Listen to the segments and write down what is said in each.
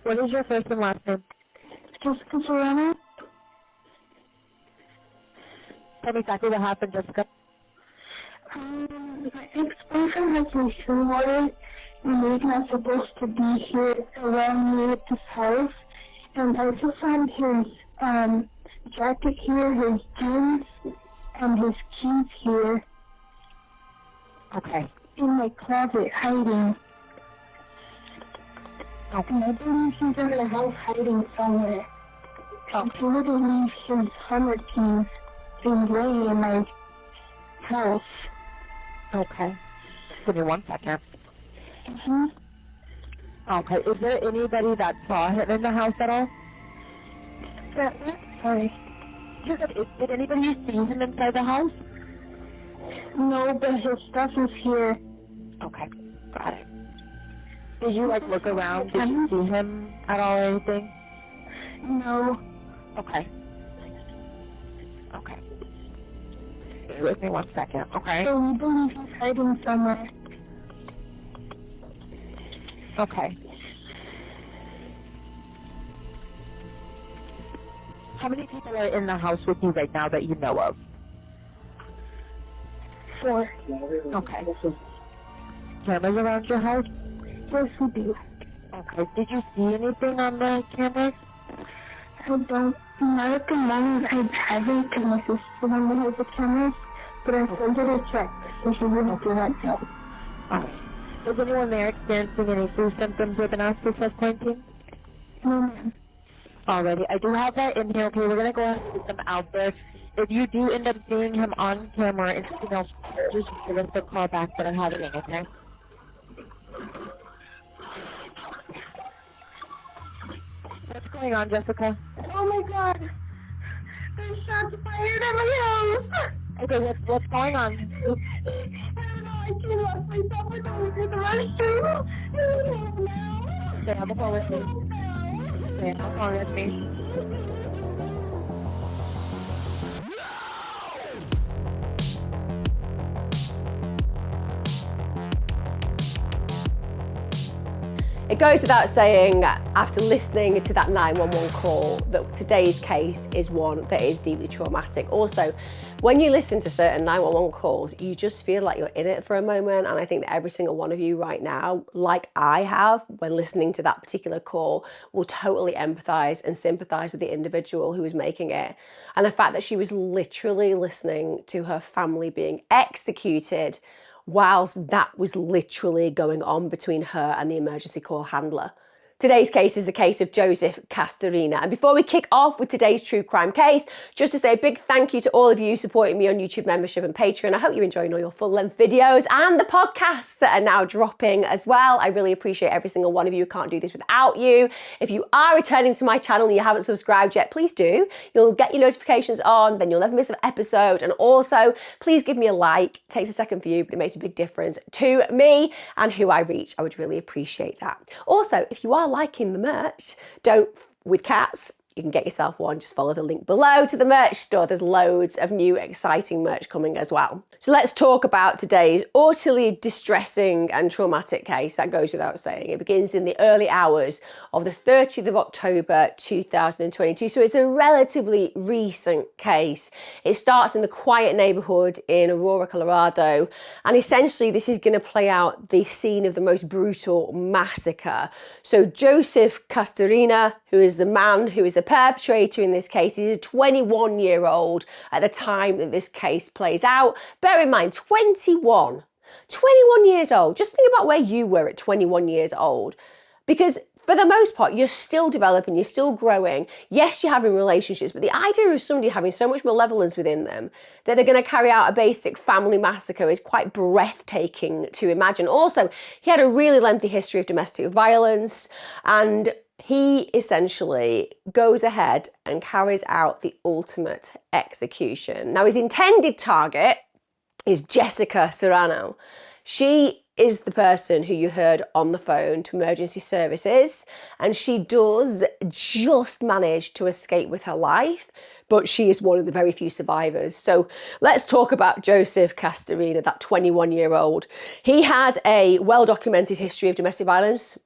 What is your first and last name? Jessica Serrano. Tell me exactly what happened, Jessica. My ex-boyfriend has me water, and he's not supposed to be here around me at this house. And I just found his jacket here, his jeans, and his keys here. Okay. In my closet, hiding. Okay. And I believe he's in the house hiding somewhere. I literally leave his summer keys being laying in my house. Okay. Give me 1 second. Mm-hmm. Okay. Is there anybody that saw him in the house at all? Sorry. Did anybody see him inside the house? No, but his stuff is here. Okay. Got it. Did you, look around? Did you see him at all or anything? No. Okay. Okay. Stay with me 1 second, okay? So we believe he's hiding somewhere. Okay. How many people are in the house with you right now that you know of? 4. Okay. Cameras around your house? Yes, we do. Okay. Did you see anything on the cameras? I don't. Not at the moment. I haven't, because my sister's the one that has the cameras. But I told her to check, so she wouldn't do that now. Okay. Is anyone there experiencing any flu symptoms or been asked to self-quarantine? No, ma'am. Alrighty. I do have that in here. Okay, we're going to go ahead and put them out there. If you do end up seeing him on camera and anything else, just give us a call back, but I have it in, okay? What's going on, Jessica? Oh my God! There's shots fired at my house! Okay, what's going on? I don't know, I can't lock myself in the restroom! Stay on the phone with me. Stay on the phone with me. It goes without saying, after listening to that 911 call, that today's case is one that is deeply traumatic. Also, when you listen to certain 911 calls, you just feel like you're in it for a moment. And I think that every single one of you right now, like I have, when listening to that particular call, will totally empathize and sympathize with the individual who was making it. And the fact that she was literally listening to her family being executed whilst that was literally going on between her and the emergency call handler. Today's case is the case of Joseph Castorena. And before we kick off with today's true crime case, just to say a big thank you to all of you supporting me on YouTube membership and Patreon. I hope you're enjoying all your full-length videos and the podcasts that are now dropping as well. I really appreciate every single one of you. Can't do this without you. If you are returning to my channel and you haven't subscribed yet, please do. You'll get your notifications on, then you'll never miss an episode. And also, please give me a like. It takes a second for you, but it makes a big difference to me and who I reach. I would really appreciate that. Also, if you are liking the merch, with cats, you can get yourself one. Just follow the link below to the merch store. There's loads of new exciting merch coming as well. So let's talk about today's utterly distressing and traumatic case. That goes without saying. It begins in the early hours of the 30th of October 2022. So it's a relatively recent case. It starts in the quiet neighborhood in Aurora, Colorado. And essentially this is going to play out the scene of the most brutal massacre. So Joseph Castorena, who is the man who is the perpetrator in this case, is a 21-year-old at the time that this case plays out. Bear in mind, 21 years old. Just think about where you were at 21 years old. Because for the most part, you're still developing, you're still growing. Yes, you're having relationships, but the idea of somebody having so much malevolence within them that they're going to carry out a basic family massacre is quite breathtaking to imagine. Also, he had a really lengthy history of domestic violence, and he essentially goes ahead and carries out the ultimate execution. Now, his intended target is Jessica Serrano. She is the person who you heard on the phone to emergency services, and she does just manage to escape with her life, but she is one of the very few survivors. So let's talk about Joseph Castorena, that 21-year-old. He had a well-documented history of domestic violence.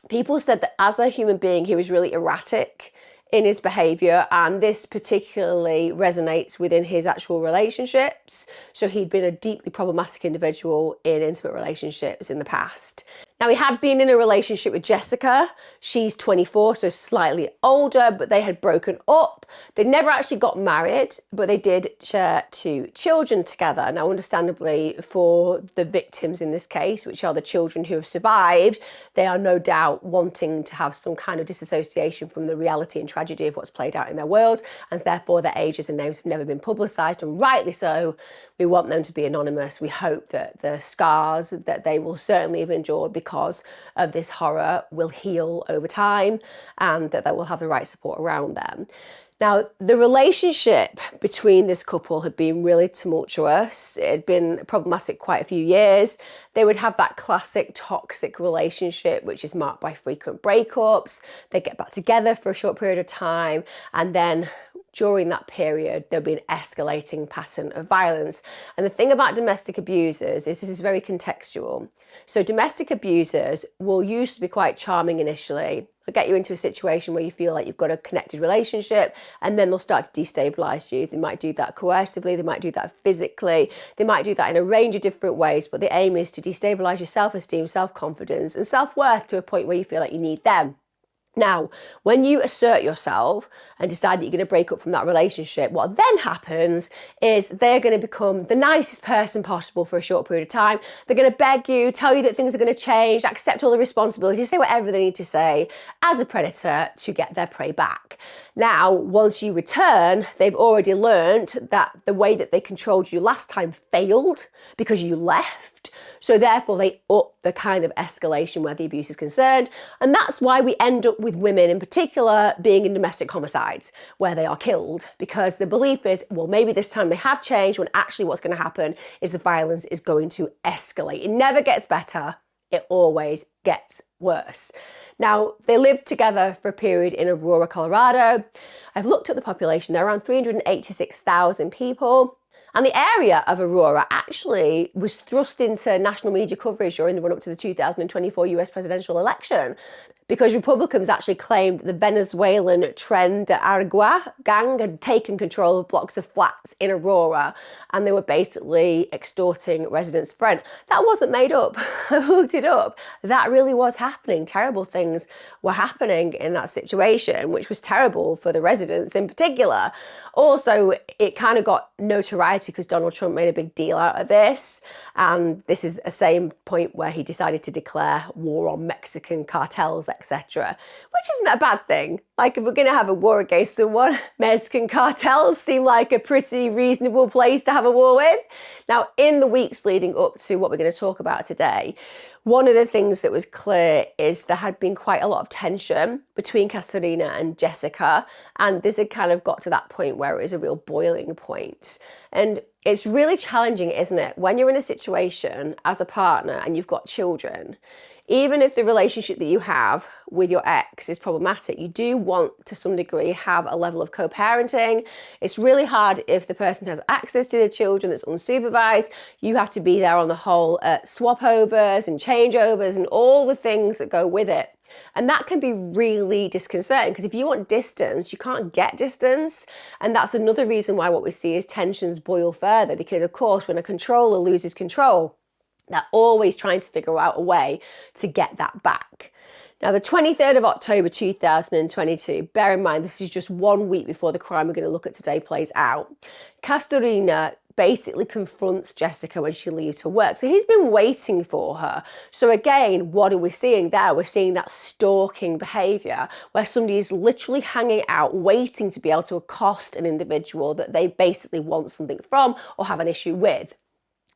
People said that as a human being, he was really erratic in his behaviour, and this particularly resonates within his actual relationships. So he'd been a deeply problematic individual in intimate relationships in the past. Now, he had been in a relationship with Jessica. She's 24, so slightly older, but they had broken up. They never actually got married, but they did share 2 children together. Now, understandably, for the victims in this case, which are the children who have survived, they are no doubt wanting to have some kind of disassociation from the reality and tragedy of what's played out in their world, and therefore their ages and names have never been publicised, and rightly so. We want them to be anonymous. We hope that the scars that they will certainly have endured because of this horror will heal over time, and that they will have the right support around them. Now, the relationship between this couple had been really tumultuous. It had been problematic quite a few years. They would have that classic toxic relationship, which is marked by frequent breakups. They get back together for a short period of time, and then during that period, there'll be an escalating pattern of violence. And the thing about domestic abusers is this is very contextual. So domestic abusers will usually be quite charming initially. They'll get you into a situation where you feel like you've got a connected relationship, and then they'll start to destabilise you. They might do that coercively, they might do that physically, they might do that in a range of different ways, but the aim is to destabilise your self-esteem, self-confidence and self-worth to a point where you feel like you need them. Now, when you assert yourself and decide that you're going to break up from that relationship, what then happens is they're going to become the nicest person possible for a short period of time. They're going to beg you, tell you that things are going to change, accept all the responsibility, say whatever they need to say as a predator to get their prey back. Now, once you return, they've already learned that the way that they controlled you last time failed because you left. So therefore, they up the kind of escalation where the abuse is concerned. And that's why we end up with women in particular being in domestic homicides, where they are killed, because the belief is, well, maybe this time they have changed, when actually what's going to happen is the violence is going to escalate. It never gets better. It always gets worse. Now, they lived together for a period in Aurora, Colorado. I've looked at the population. There are around 386,000 people. And the area of Aurora actually was thrust into national media coverage during the run-up to the 2024 US presidential election, because Republicans actually claimed that the Venezuelan Tren de Aragua gang had taken control of blocks of flats in Aurora, and they were basically extorting residents for rent. That wasn't made up. I looked it up. That really was happening. Terrible things were happening in that situation, which was terrible for the residents in particular. Also, it kind of got notoriety because Donald Trump made a big deal out of this, and this is the same point where he decided to declare war on Mexican cartels, etc., which isn't a bad thing. Like, if we're going to have a war against someone, Mexican cartels seem like a pretty reasonable place to have a war with. Now, in the weeks leading up to what we're going to talk about today, one of the things that was clear is there had been quite a lot of tension between Castorena and Jessica, and this had kind of got to that point where it was a real boiling point. And it's really challenging, isn't it, when you're in a situation as a partner and you've got children. Even if the relationship that you have with your ex is problematic, you do want to some degree have a level of co-parenting. It's really hard if the person has access to the children that's unsupervised. You have to be there on the whole swap-overs and changeovers and all the things that go with it. And that can be really disconcerting, because if you want distance, you can't get distance. And that's another reason why what we see is tensions boil further, because of course, when a controller loses control, they're always trying to figure out a way to get that back. Now, the 23rd of October 2022, bear in mind, this is just 1 week before the crime we're going to look at today plays out. Castorena basically confronts Jessica when she leaves for work. So he's been waiting for her. So again, what are we seeing there? We're seeing that stalking behaviour where somebody is literally hanging out, waiting to be able to accost an individual that they basically want something from or have an issue with.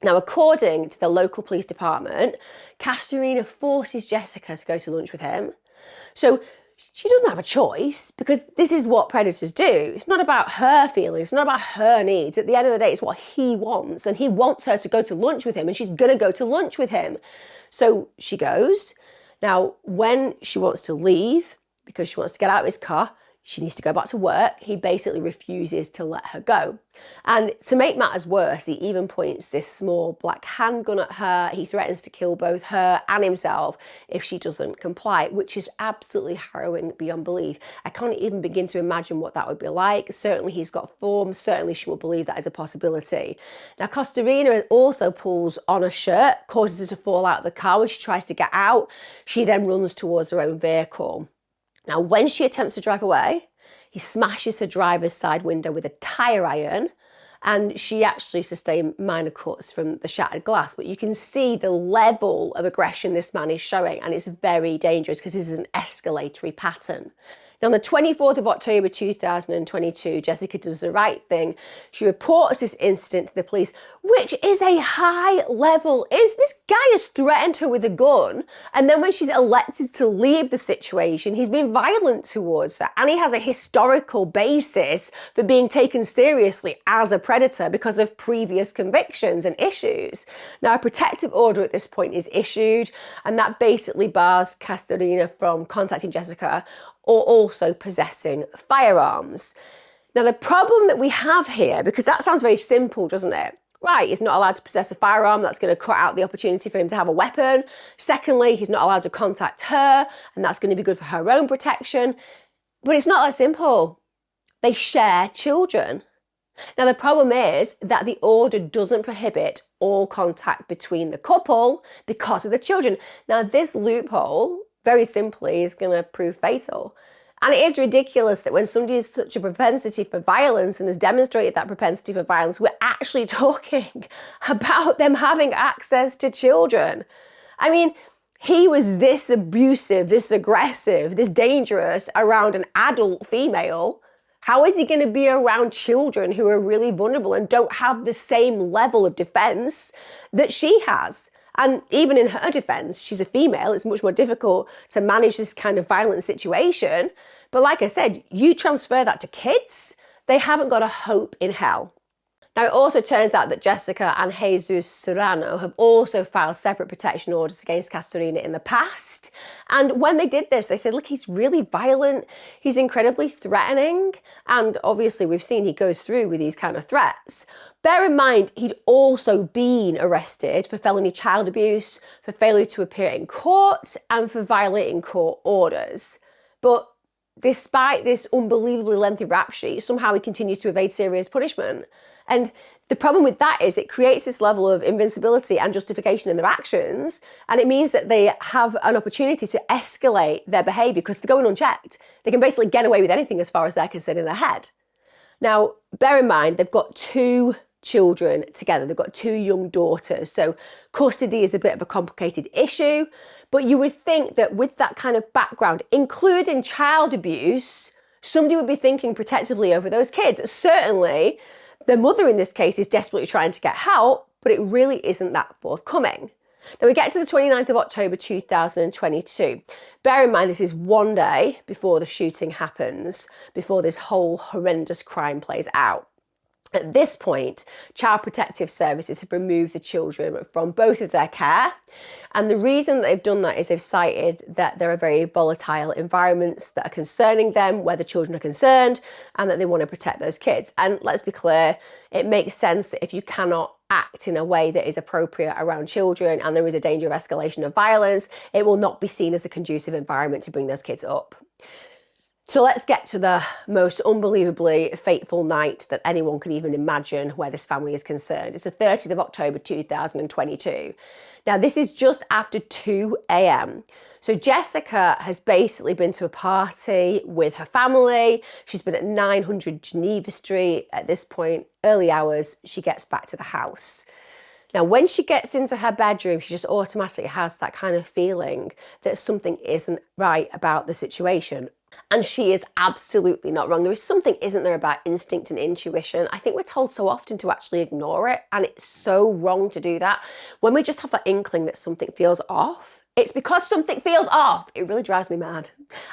Now, according to the local police department, Castorena forces Jessica to go to lunch with him. So she doesn't have a choice, because this is what predators do. It's not about her feelings, it's not about her needs. At the end of the day, it's what he wants, and he wants her to go to lunch with him, and she's going to go to lunch with him. So she goes. Now, when she wants to leave, because she wants to get out of his car, she needs to go back to work. He basically refuses to let her go. And to make matters worse, he even points this small black handgun at her. He threatens to kill both her and himself if she doesn't comply, which is absolutely harrowing beyond belief. I can't even begin to imagine what that would be like. Certainly he's got forms. Certainly she will believe that is a possibility. Now, Castorena also pulls on a shirt, causes her to fall out of the car. When she tries to get out, she then runs towards her own vehicle. Now, when she attempts to drive away, he smashes her driver's side window with a tyre iron, and she actually sustained minor cuts from the shattered glass. But you can see the level of aggression this man is showing, and it's very dangerous because this is an escalatory pattern. Now, on the 24th of October 2022, Jessica does the right thing. She reports this incident to the police, which is a high-level. This guy has threatened her with a gun, and then when she's elected to leave the situation, he's been violent towards her, and he has a historical basis for being taken seriously as a predator because of previous convictions and issues. Now, a protective order at this point is issued, and that basically bars Castorena from contacting Jessica or also possessing firearms. Now, the problem that we have here, because that sounds very simple, doesn't it? Right, he's not allowed to possess a firearm. That's going to cut out the opportunity for him to have a weapon. Secondly, he's not allowed to contact her, and that's going to be good for her own protection. But it's not that simple. They share children. Now, the problem is that the order doesn't prohibit all contact between the couple because of the children. Now, this loophole, very simply, is going to prove fatal. And it is ridiculous that when somebody has such a propensity for violence and has demonstrated that propensity for violence, we're actually talking about them having access to children. I mean, he was this abusive, this aggressive, this dangerous around an adult female. How is he going to be around children who are really vulnerable and don't have the same level of defense that she has? And even in her defense, she's a female, it's much more difficult to manage this kind of violent situation. But like I said, you transfer that to kids, they haven't got a hope in hell. Now, it also turns out that Jessica and Jessica Serrano have also filed separate protection orders against Castorena in the past. And when they did this, they said, look, he's really violent, he's incredibly threatening. And obviously we've seen he goes through with these kind of threats. Bear in mind, he'd also been arrested for felony child abuse, for failure to appear in court, and for violating court orders. But despite this unbelievably lengthy rap sheet, somehow he continues to evade serious punishment. And the problem with that is it creates this level of invincibility and justification in their actions, and it means that they have an opportunity to escalate their behaviour because they're going unchecked. They can basically get away with anything as far as they're concerned in their head. Now, bear in mind, they've got 2 children together. They've got 2 young daughters, so custody is a bit of a complicated issue, but you would think that with that kind of background, including child abuse, somebody would be thinking protectively over those kids. Certainly, the mother in this case is desperately trying to get help, but it really isn't that forthcoming. Now, we get to the 29th of October 2022. Bear in mind, this is one day before the shooting happens, before this whole horrendous crime plays out. At this point, Child Protective Services have removed the children from both of their care. And the reason that they've done that is they've cited that there are very volatile environments that are concerning them, where the children are concerned, and that they want to protect those kids. And let's be clear, it makes sense that if you cannot act in a way that is appropriate around children and there is a danger of escalation of violence, it will not be seen as a conducive environment to bring those kids up. So let's get to the most unbelievably fateful night that anyone can even imagine where this family is concerned. It's the 30th of October 2022. Now, this is just after 2 a.m. So Jessica has basically been to a party with her family. She's been at 900 Geneva Street. At this point, early hours, she gets back to the house. Now, when she gets into her bedroom, she just automatically has that kind of feeling that something isn't right about the situation. And she is absolutely not wrong. There is something, isn't there, about instinct and intuition. I think we're told so often to actually ignore it, and it's so wrong to do that. When we just have that inkling that something feels off, it's because something feels off. It really drives me mad.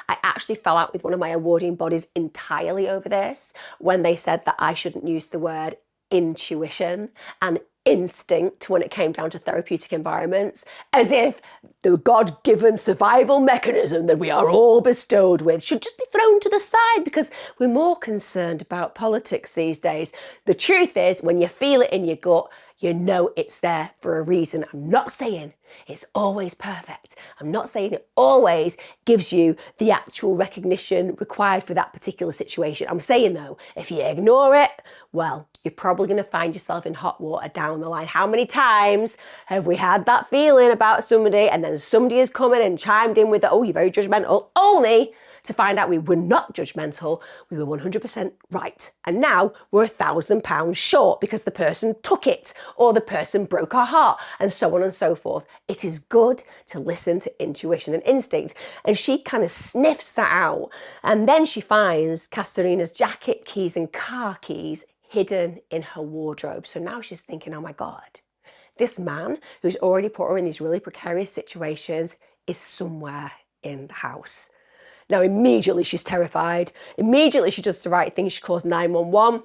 I actually fell out with one of my awarding bodies entirely over this when they said that I shouldn't use the word intuition and instinct when it came down to therapeutic environments, as if the God-given survival mechanism that we are all bestowed with should just be thrown to the side because we're more concerned about politics these days. The truth is, when you feel it in your gut, you know it's there for a reason. I'm not saying it's always perfect. I'm not saying it always gives you the actual recognition required for that particular situation. I'm saying though, if you ignore it, well, you're probably going to find yourself in hot water down the line. How many times have we had that feeling about somebody and then somebody has come in and chimed in with, oh, you're very judgmental, only to find out we were not judgmental, we were 100% right. And now we're £1,000 short because the person took it or the person broke our heart and so on and so forth. It is good to listen to intuition and instinct. And she kind of sniffs that out. And then she finds Castorena's jacket, keys and car keys hidden in her wardrobe. So now she's thinking, oh my God, this man who's already put her in these really precarious situations is somewhere in the house. Now, immediately she's terrified. Immediately she does the right thing. She calls 911.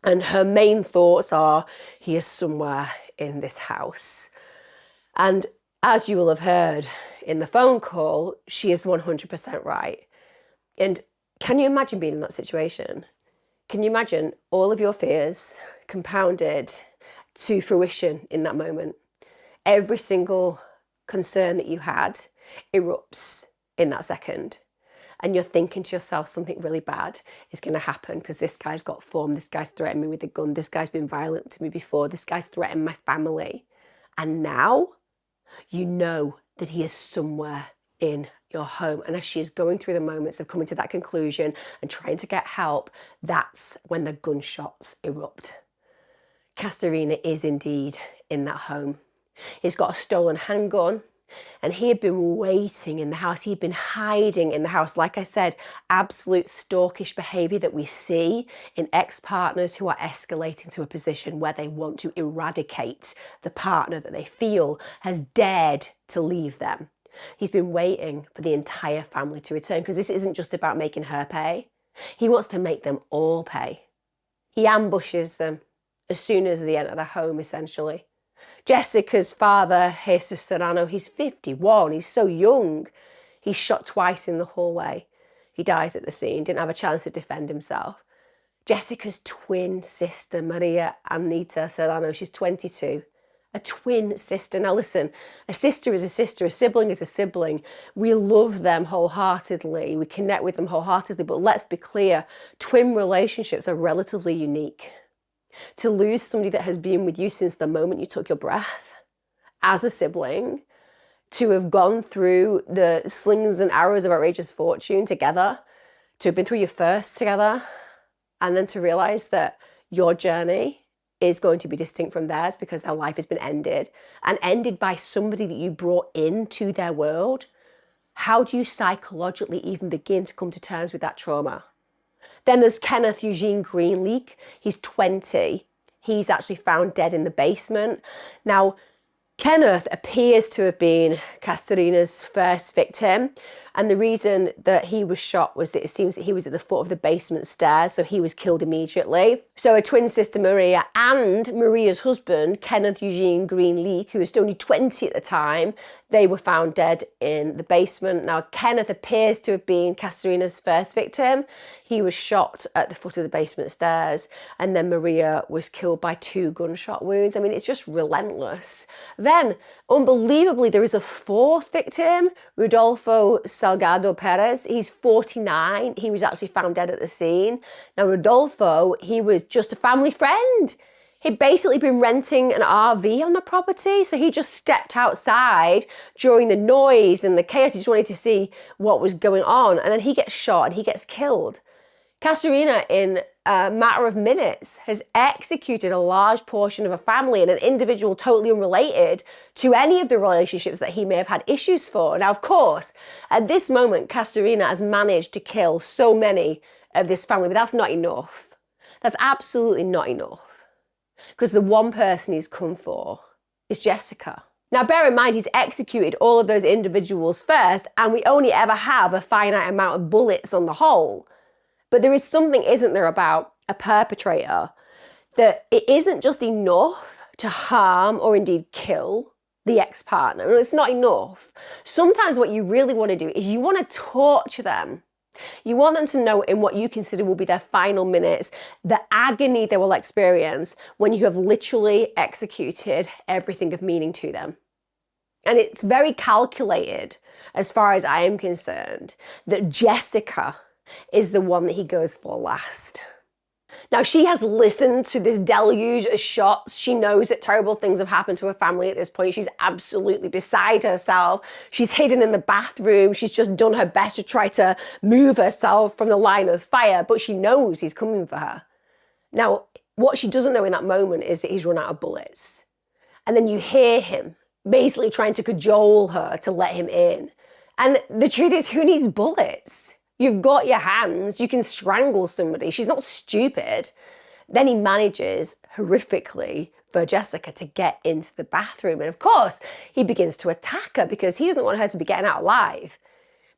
And her main thoughts are, he is somewhere in this house. And as you will have heard in the phone call, she is 100% right. And can you imagine being in that situation? Can you imagine all of your fears compounded to fruition in that moment? Every single concern that you had erupts in that second. And you're thinking to yourself something really bad is going to happen because this guy's got form, this guy's threatened me with a gun, this guy's been violent to me before, this guy's threatened my family. And now you know that he is somewhere in your home. And as she is going through the moments of coming to that conclusion and trying to get help, that's when the gunshots erupt. Castorena is indeed in that home. He's got a stolen handgun. And he had been waiting in the house. He'd been hiding in the house. Like I said, absolute stalkish behaviour that we see in ex-partners who are escalating to a position where they want to eradicate the partner that they feel has dared to leave them. He's been waiting for the entire family to return because this isn't just about making her pay. He wants to make them all pay. He ambushes them as soon as they enter the home, essentially. Jessica's father, Jessica Serrano, he's 51, he's so young. He's shot twice in the hallway. He dies at the scene, didn't have a chance to defend himself. Jessica's twin sister, Maria Anita Serrano, she's 22. A twin sister. Now listen, a sister is a sister, a sibling is a sibling. We love them wholeheartedly, we connect with them wholeheartedly, but let's be clear, twin relationships are relatively unique. To lose somebody that has been with you since the moment you took your breath, as a sibling, to have gone through the slings and arrows of outrageous fortune together, to have been through your first together, and then to realise that your journey is going to be distinct from theirs because their life has been ended, and ended by somebody that you brought into their world. How do you psychologically even begin to come to terms with that trauma? Then there's Kenneth Eugene Greenleak. He's 20. He's actually found dead in the basement. Now, Kenneth appears to have been Castorena's first victim. And the reason that he was shot was that it seems that he was at the foot of the basement stairs, so he was killed immediately. So a twin sister, Maria, and Maria's husband, Kenneth Eugene Greenleak, who was only 20 at the time, they were found dead in the basement. Now, Kenneth appears to have been Castorena's first victim. He was shot at the foot of the basement stairs, and then Maria was killed by 2 gunshot wounds. I mean, it's just relentless. Then, unbelievably, there is a 4th victim, Rodolfo Salgado Perez. He's 49. He was actually found dead at the scene. Now, Rodolfo, he was just a family friend. He'd basically been renting an RV on the property, so he just stepped outside during the noise and the chaos. He just wanted to see what was going on, and then he gets shot and he gets killed. Castorena, in a matter of minutes, has executed a large portion of a family and an individual totally unrelated to any of the relationships that he may have had issues for. Now, of course, at this moment, Castorena has managed to kill so many of this family, but that's not enough. That's absolutely not enough. Because the one person he's come for is Jessica. Now, bear in mind, he's executed all of those individuals first, and we only ever have a finite amount of bullets on the whole. But there is something, isn't there, about a perpetrator that it isn't just enough to harm or indeed kill the ex-partner. It's not enough. Sometimes what you really want to do is you want to torture them. You want them to know in what you consider will be their final minutes, the agony they will experience when you have literally executed everything of meaning to them. And it's very calculated, as far as I am concerned, that Jessica is the one that he goes for last. Now, she has listened to this deluge of shots. She knows that terrible things have happened to her family at this point. She's absolutely beside herself. She's hidden in the bathroom. She's just done her best to try to move herself from the line of fire, but she knows he's coming for her. Now, what she doesn't know in that moment is that he's run out of bullets. And then you hear him basically trying to cajole her to let him in. And the truth is, who needs bullets? You've got your hands, you can strangle somebody. She's not stupid. Then he manages, horrifically, for Jessica to get into the bathroom. And of course, he begins to attack her because he doesn't want her to be getting out alive.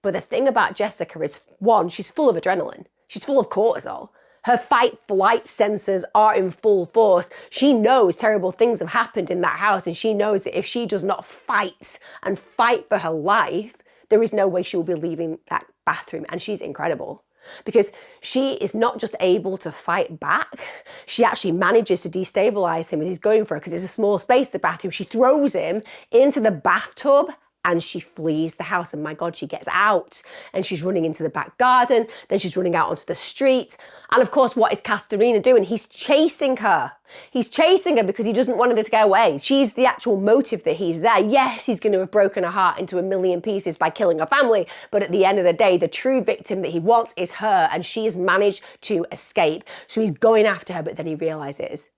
But the thing about Jessica is, one, she's full of adrenaline. She's full of cortisol. Her fight-flight sensors are in full force. She knows terrible things have happened in that house, and she knows that if she does not fight and fight for her life, there is no way she will be leaving that bathroom. And she's incredible because she is not just able to fight back, she actually manages to destabilize him as he's going for her because it's a small space, the bathroom. She throws him into the bathtub and she flees the house. And my God, she gets out and she's running into the back garden. Then she's running out onto the street. And of course, what is Castorena doing? He's chasing her. He's chasing her because he doesn't want her to get away. She's the actual motive that he's there. Yes, he's going to have broken her heart into a million pieces by killing her family. But at the end of the day, the true victim that he wants is her. And she has managed to escape. So he's going after her. But then he realizes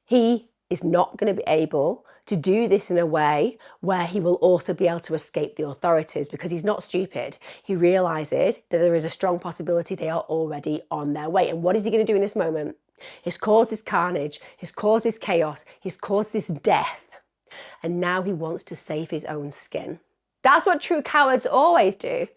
he is not going to be able to do this in a way where he will also be able to escape the authorities because he's not stupid. He realizes that there is a strong possibility they are already on their way. And what is he going to do in this moment? He's caused this carnage, he's caused this chaos, he's caused this death. And now he wants to save his own skin. That's what true cowards always do.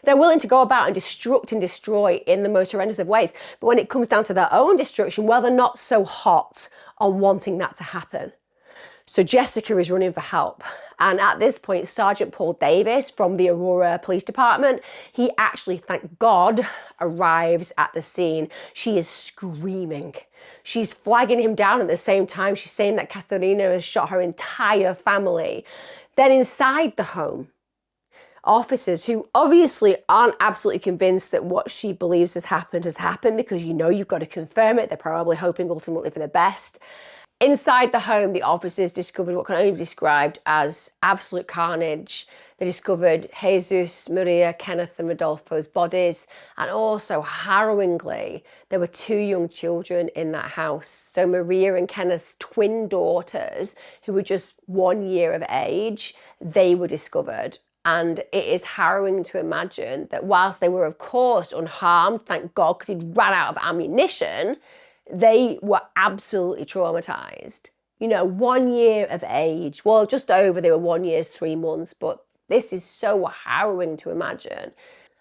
They're willing to go about and destruct and destroy in the most horrendous of ways. But when it comes down to their own destruction, well, they're not so hot on wanting that to happen. So Jessica is running for help. And at this point, Sergeant Paul Davis from the Aurora Police Department, he actually, thank God, arrives at the scene. She is screaming. She's flagging him down at the same time. She's saying that Castorena has shot her entire family. Then inside the home, officers who obviously aren't absolutely convinced that what she believes has happened because you know you've got to confirm it. They're probably hoping ultimately for the best. Inside the home, the officers discovered what can only be described as absolute carnage. They discovered Jesus, Maria, Kenneth and Rodolfo's bodies. And also, harrowingly, there were 2 young children in that house. So Maria and Kenneth's twin daughters, who were just 1 year of age, they were discovered. And it is harrowing to imagine that whilst they were, of course, unharmed, thank God, because he'd ran out of ammunition, they were absolutely traumatized. You know, 1 year of age. Well, just over, they were 1 year, 3 months, but this is so harrowing to imagine.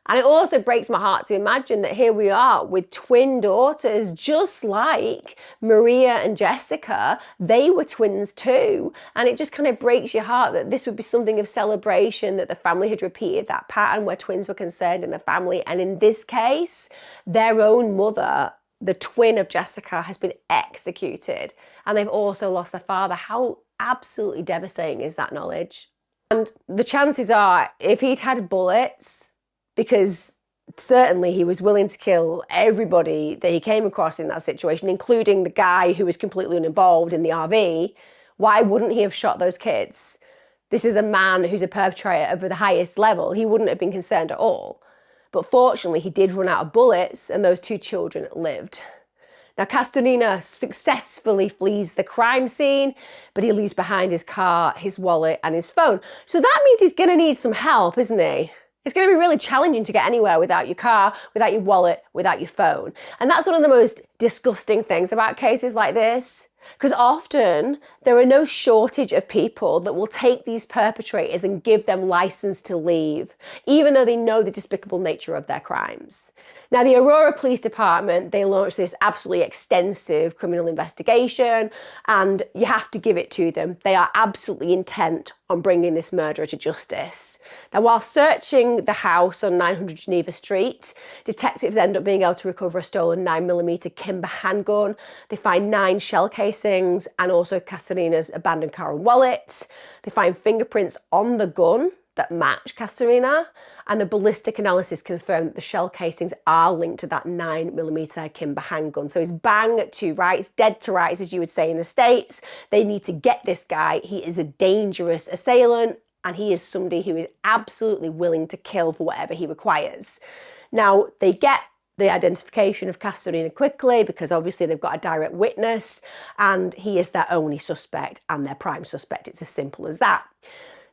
And it also breaks my heart to imagine that here we are with twin daughters, just like Maria and Jessica. They were twins too. And it just kind of breaks your heart that this would be something of celebration, that the family had repeated that pattern where twins were concerned in the family. And in this case, their own mother, the twin of Jessica, has been executed. And they've also lost their father. How absolutely devastating is that knowledge? And the chances are, if he'd had bullets, because certainly he was willing to kill everybody that he came across in that situation, including the guy who was completely uninvolved in the RV, why wouldn't he have shot those kids? This is a man who's a perpetrator of the highest level. He wouldn't have been concerned at all. But fortunately, he did run out of bullets and those 2 children lived. Now, Castorena successfully flees the crime scene, but he leaves behind his car, his wallet and his phone. So that means he's going to need some help, isn't he? It's going to be really challenging to get anywhere without your car, without your wallet, without your phone. And that's one of the most disgusting things about cases like this. Because often there are no shortage of people that will take these perpetrators and give them license to leave, even though they know the despicable nature of their crimes. Now, the Aurora Police Department, they launched this absolutely extensive criminal investigation, and you have to give it to them. They are absolutely intent on bringing this murderer to justice. Now, while searching the house on 900 Geneva Street, detectives end up being able to recover a stolen 9mm Kimber handgun. They find 9 shell casings and also Castorena's abandoned car and wallet. They find fingerprints on the gun that match Castorena, and the ballistic analysis confirmed that the shell casings are linked to that 9mm Kimber handgun. So it's bang to rights, dead to rights, as you would say in the States. They need to get this guy. He is a dangerous assailant, and he is somebody who is absolutely willing to kill for whatever he requires. Now, they get the identification of Castorena quickly because obviously they've got a direct witness, and he is their only suspect and their prime suspect. It's as simple as that.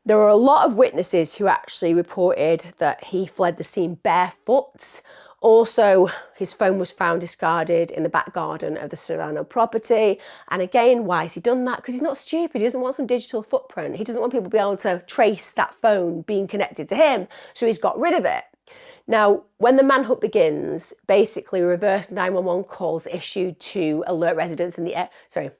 There are a lot of witnesses who actually reported that he fled the scene barefoot. Also, his phone was found discarded in the back garden of the Serrano property. And again, why has he done that? Because he's not stupid. He doesn't want some digital footprint. He doesn't want people to be able to trace that phone being connected to him. So he's got rid of it. Now, when the manhunt begins, basically reverse 911 calls issued to alert residents in the area.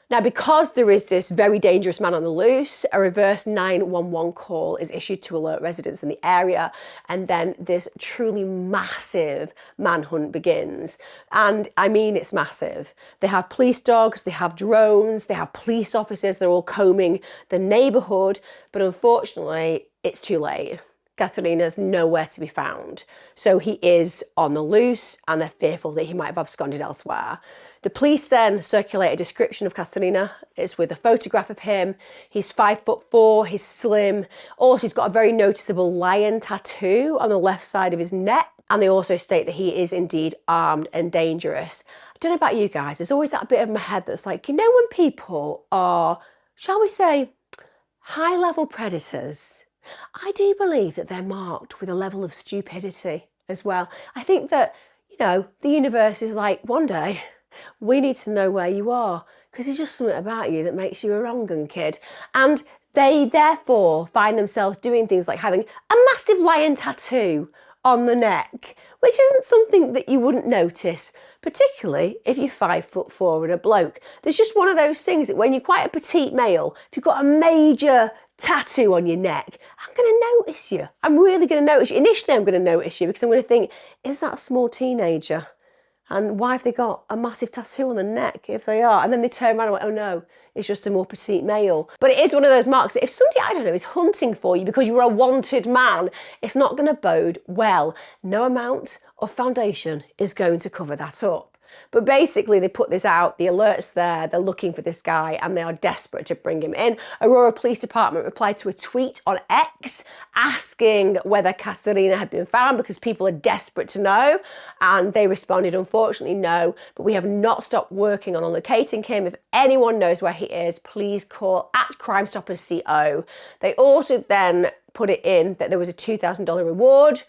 Now, because there is this very dangerous man on the loose, a reverse 911 call is issued to alert residents in the area, and then this truly massive manhunt begins. And I mean, it's massive. They have police dogs, they have drones, they have police officers, they're all combing the neighbourhood, but unfortunately, it's too late. Castorena's nowhere to be found. So he is on the loose, and they're fearful that he might have absconded elsewhere. The police then circulate a description of Castorena. It's with a photograph of him. He's 5'4", he's slim. Also, he's got a very noticeable lion tattoo on the left side of his neck. And they also state that he is indeed armed and dangerous. I don't know about you guys, there's always that bit of my head that's like, you know, when people are, shall we say, high-level predators, I do believe that they're marked with a level of stupidity as well. I think that, you know, the universe is like, one day, we need to know where you are, because there's just something about you that makes you a wrong 'un kid. And they therefore find themselves doing things like having a massive lion tattoo on the neck, which isn't something that you wouldn't notice, particularly if you're 5'4" and a bloke. There's just one of those things that when you're quite a petite male, if you've got a major tattoo on your neck, I'm going to notice you. I'm really going to notice you. Initially, I'm going to notice you because I'm going to think, is that a small teenager? And why have they got a massive tattoo on the neck if they are? And then they turn around and like, oh no, it's just a more petite male. But it is one of those marks that if somebody, I don't know, is hunting for you because you're a wanted man, it's not going to bode well. No amount of foundation is going to cover that up. But basically they put this out, the alert's there, they're looking for this guy and they are desperate to bring him in. Aurora Police Department replied to a tweet on X asking whether Castorena had been found because people are desperate to know. And they responded, unfortunately, no, but we have not stopped working on locating him. If anyone knows where he is, please call at Crime Stoppers CO. They also then put it in that there was a $2,000 reward.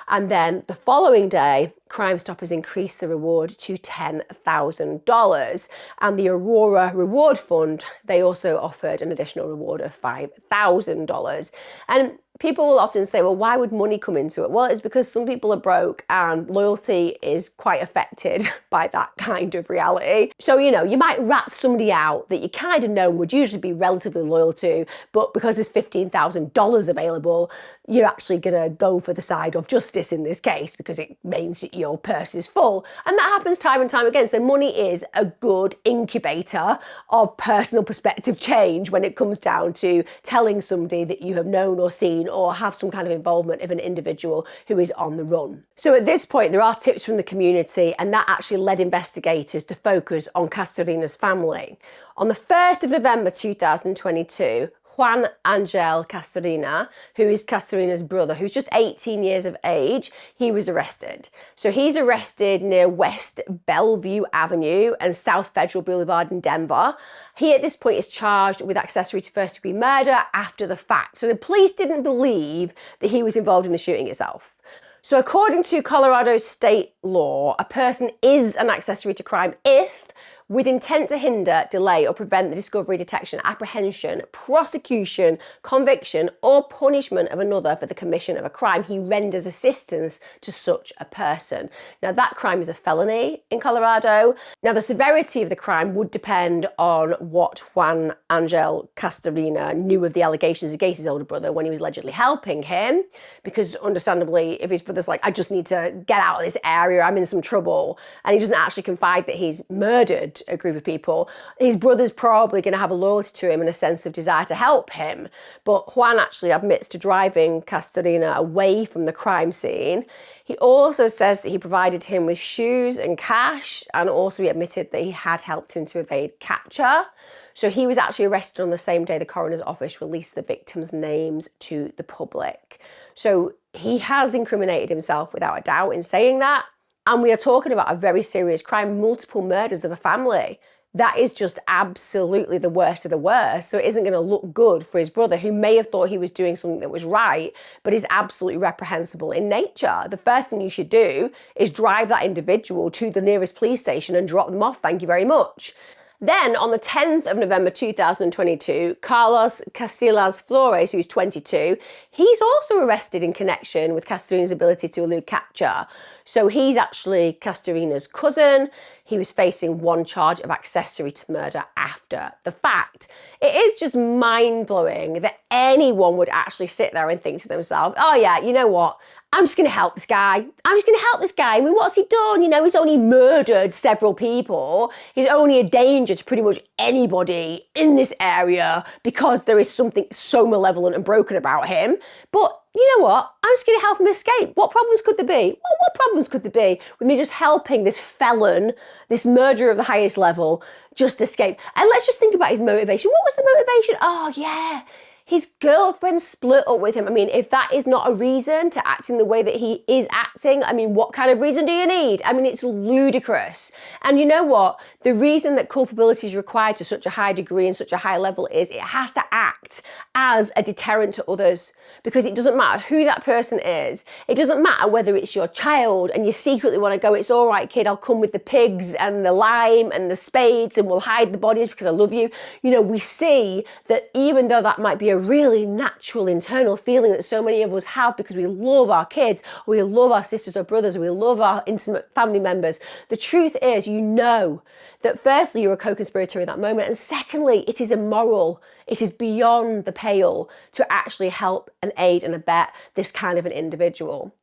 And then the following day, Crime Stoppers increased the reward to $10,000. And the Aurora Reward Fund, they also offered an additional reward of $5,000. And people will often say, well, why would money come into it? Well, it's because some people are broke and loyalty is quite affected by that kind of reality. So, you know, you might rat somebody out that you kind of know would usually be relatively loyal to, but because there's $15,000 available, you're actually going to go for the side of justice in this case because it means that your purse is full. And that happens time and time again. So money is a good incubator of personal perspective change when it comes down to telling somebody that you have known or seen or have some kind of involvement of an individual who is on the run. So at this point, there are tips from the community, and that actually led investigators to focus on Castorena's family. On the 1st of November 2022, Juan Angel Castorena, who is Castorena's brother, who's just 18 years of age, he was arrested. So he's arrested near West Bellevue Avenue and South Federal Boulevard in Denver. He at this point is charged with accessory to first-degree murder after the fact. So the police didn't believe that he was involved in the shooting itself. So according to Colorado state law, a person is an accessory to crime if with intent to hinder, delay, or prevent the discovery, detection, apprehension, prosecution, conviction, or punishment of another for the commission of a crime, he renders assistance to such a person. Now, that crime is a felony in Colorado. Now, the severity of the crime would depend on what Juan Angel Castorena knew of the allegations against his older brother when he was allegedly helping him, because understandably, if his brother's like, I just need to get out of this area, I'm in some trouble, and he doesn't actually confide that he's murdered a group of people, his brother's probably going to have a loyalty to him and a sense of desire to help him. But Juan actually admits to driving Castorena away from the crime scene. He also says that he provided him with shoes and cash, and also he admitted that he had helped him to evade capture. So he was actually arrested on the same day the coroner's office released the victims' names to the public. So he has incriminated himself without a doubt in saying that. And we are talking about a very serious crime, multiple murders of a family. That is just absolutely the worst of the worst. So it isn't going to look good for his brother, who may have thought he was doing something that was right, but is absolutely reprehensible in nature. The first thing you should do is drive that individual to the nearest police station and drop them off. Thank you very much. Then on the 10th of November 2022, Carlos Casillas Flores, who's 22, he's also arrested in connection with Castorena's ability to elude capture. So he's actually Castorena's cousin. He was facing one charge of accessory to murder after the fact. It is just mind-blowing that anyone would actually sit there and think to themselves, oh yeah, you know what? I'm just going to help this guy. I'm just going to help this guy. I mean, what's he done? You know, he's only murdered several people. He's only a danger to pretty much anybody in this area because there is something so malevolent and broken about him. But you know what? I'm just going to help him escape. What problems could there be? Well, what problems could there be with me just helping this felon, this murderer of the highest level, just escape? And let's just think about his motivation. What was the motivation? Oh, yeah. His girlfriend split up with him. I mean, if that is not a reason to act in the way that he is acting, I mean, what kind of reason do you need? I mean, it's ludicrous. And you know what? The reason that culpability is required to such a high degree and such a high level is it has to act as a deterrent to others, because it doesn't matter who that person is. It doesn't matter whether it's your child and you secretly want to go, it's all right, kid, I'll come with the pigs and the lime and the spades and we'll hide the bodies because I love you. You know, we see that even though that might be a really natural internal feeling that so many of us have because we love our kids, or we love our sisters or brothers, or we love our intimate family members, the truth is, you know that firstly, you're a co-conspirator in that moment, and secondly, it is immoral. It is beyond the pale to actually help and aid and abet this kind of an individual.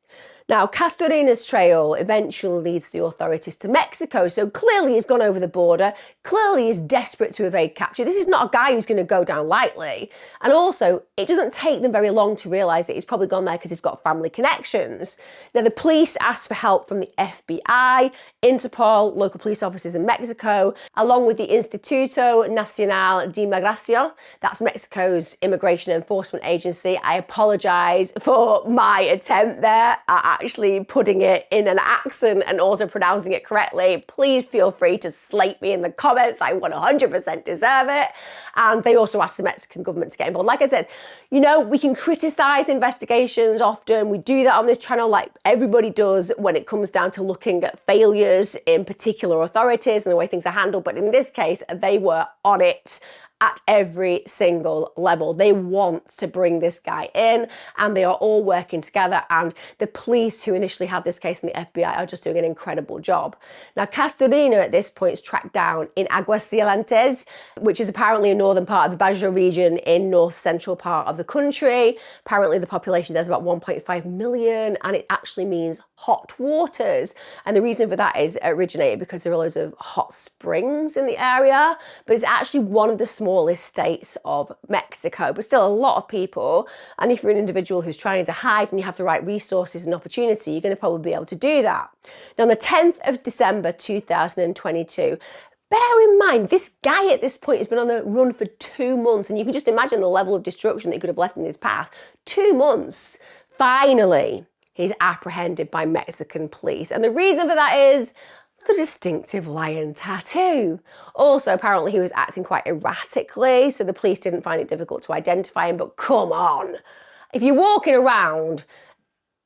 Now, Castorena's trail eventually leads the authorities to Mexico, so clearly he's gone over the border, clearly he's desperate to evade capture. This is not a guy who's going to go down lightly. And also, it doesn't take them very long to realise that he's probably gone there because he's got family connections. Now, the police asked for help from the FBI, Interpol, local police officers in Mexico, along with the Instituto Nacional de Migración. That's Mexico's immigration enforcement agency. I apologise for my attempt there at actually putting it in an accent and also pronouncing it correctly. Please feel free to slate me in the comments. I 100% deserve it. And they also asked the Mexican government to get involved. Like I said, you know, we can criticise investigations often. We do that on this channel like everybody does when it comes down to looking at failures in particular authorities and the way things are handled. But in this case, they were on it at every single level. They want to bring this guy in and they are all working together, and the police who initially had this case and the FBI are just doing an incredible job. Now, Castorena at this point is tracked down in Aguascalientes, which is apparently a northern part of the Bajo region in north central part of the country. Apparently the population there's about 1.5 million and it actually means hot waters. And the reason for that is it originated because there are loads of hot springs in the area, but it's actually one of the smallest states of Mexico, but still a lot of people. And if you're an individual who's trying to hide and you have the right resources and opportunity, you're going to probably be able to do that. Now, on the 10th of December 2022, bear in mind, this guy at this point has been on the run for 2 months, and you can just imagine the level of destruction that he could have left in his path. 2 months. Finally, he's apprehended by Mexican police. And the reason for that is the distinctive lion tattoo. Also, apparently he was acting quite erratically, so the police didn't find it difficult to identify him, but come on. If you're walking around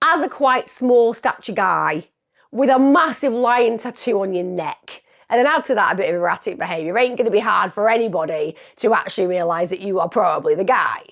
as a quite small stature guy with a massive lion tattoo on your neck And then add to that a bit of erratic behaviour. It ain't going to be hard for anybody to actually realise that you are probably the guy.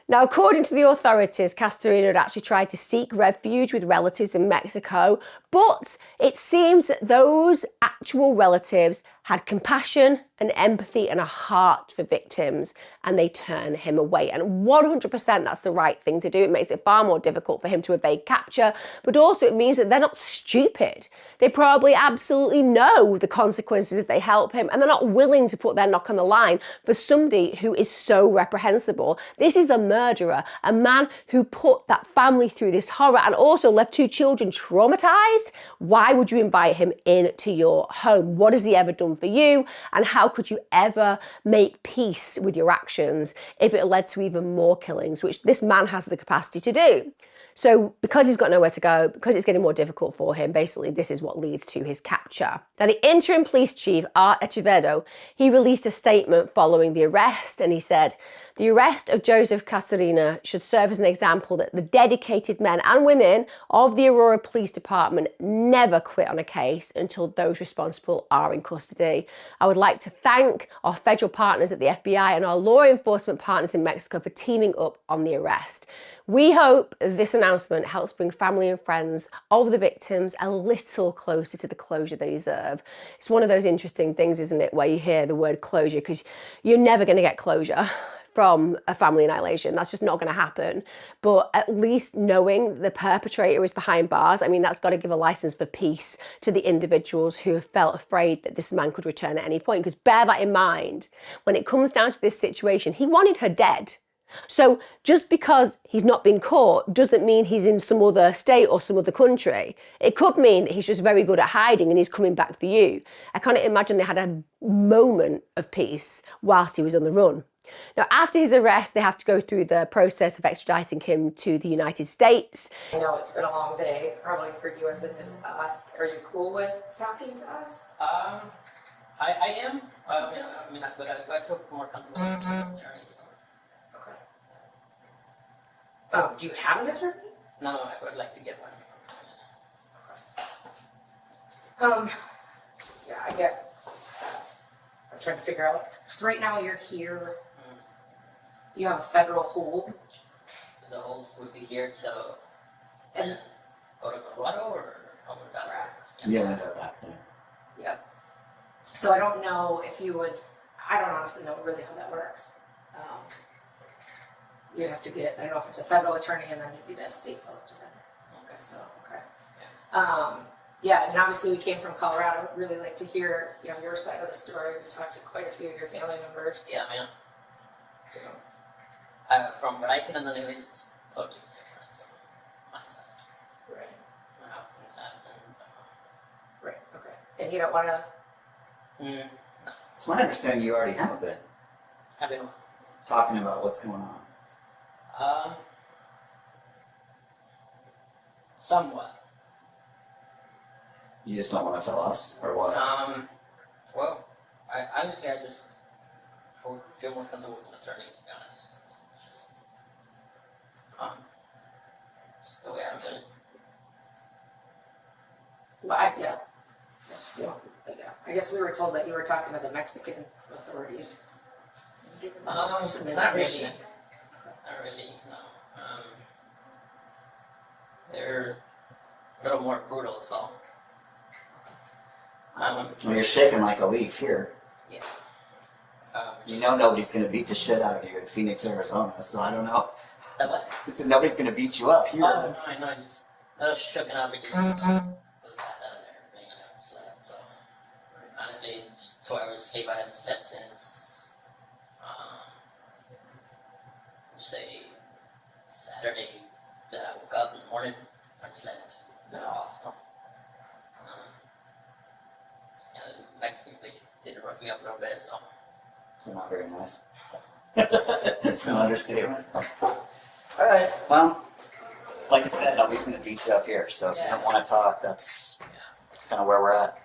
Now, according to the authorities, Castorena had actually tried to seek refuge with relatives in Mexico, but it seems that those actual relatives had compassion and empathy and a heart for victims, and they turned him away. And 100% that's the right thing to do. It makes it far more difficult for him to evade capture, but also it means that they're not stupid. They probably absolutely know the consequences if they help him, and they're not willing to put their knock on the line for somebody who is so reprehensible. This is a murderer, a man who put that family through this horror and also left 2 children traumatized. Why would you invite him into your home? What has he ever done for you? And how could you ever make peace with your actions if it led to even more killings, which this man has the capacity to do? So because he's got nowhere to go, because it's getting more difficult for him, basically this is what leads to his capture. Now, the interim police chief, Art Echeverdo, he released a statement following the arrest, and he said, "The arrest of Joseph Castorena should serve as an example that the dedicated men and women of the Aurora Police Department never quit on a case until those responsible are in custody. I would like to thank our federal partners at the FBI and our law enforcement partners in Mexico for teaming up on the arrest. We hope this announcement helps bring family and friends of the victims a little closer to the closure they deserve." It's one of those interesting things, isn't it, where you hear the word closure, because you're never going to get closure from a family annihilation. That's just not going to happen. But at least knowing the perpetrator is behind bars, I mean, that's got to give a license for peace to the individuals who have felt afraid that this man could return at any point. Because bear that in mind, when it comes down to this situation, he wanted her dead. So just because he's not been caught doesn't mean he's in some other state or some other country. It could mean that he's just very good at hiding and he's coming back for you. I can't imagine they had a moment of peace whilst he was on the run. Now, after his arrest, they have to go through the process of extraditing him to the United States. I know it's been a long day, probably for you as it is us. Are you cool with talking to us? I am. But I feel more comfortable with attorneys. Okay. Oh, do you have an attorney? No, I would like to get one. Yeah, I get that. I'm trying to figure out. So right now you're here. You have a federal hold. The hold would be here till and go to Colorado, or how would that work? Yeah, that's it. Yep. So I don't know if you would. I don't honestly know really how that works. You have to get. I don't know if it's a federal attorney and then you get a state public defender. Okay. So okay. Yeah, and obviously we came from Colorado. I'd really like to hear, your side of the story. We've talked to quite a few of your family members. Yeah, man. So, from what I seen on the news, it's totally different. So, my side. right. How things happen. Right. Okay. And you don't want to. No. It's my understanding you already have a bit Have been. talking about what's going on. Somewhat. You just don't want to tell us, or what? Well, I would feel more comfortable with an attorney, to be honest. Just the way I'm feeling. Well, yeah. Still, but yeah. I guess we were told that you were talking to the Mexican authorities. Not really. Not really, no. They're a little more brutal, so. Well, you're shaking like a leaf here. Yeah. You know nobody's going to beat the shit out of you in Phoenix, Arizona, so I don't know. What? I said nobody's going to beat you up here. Oh, no, I know, I was shooken up because I was passed out of there, I haven't slept, so. Honestly, just 2 hours sleep, I haven't slept since, say, Saturday that I woke up in the morning, I slept at all, so. The Mexican police did rough me up a little bit, so. They're not very nice. It's no understatement. Alright, well, like I said, nobody's going to beat you up here, so if you don't want to talk, that's kind of where we're at.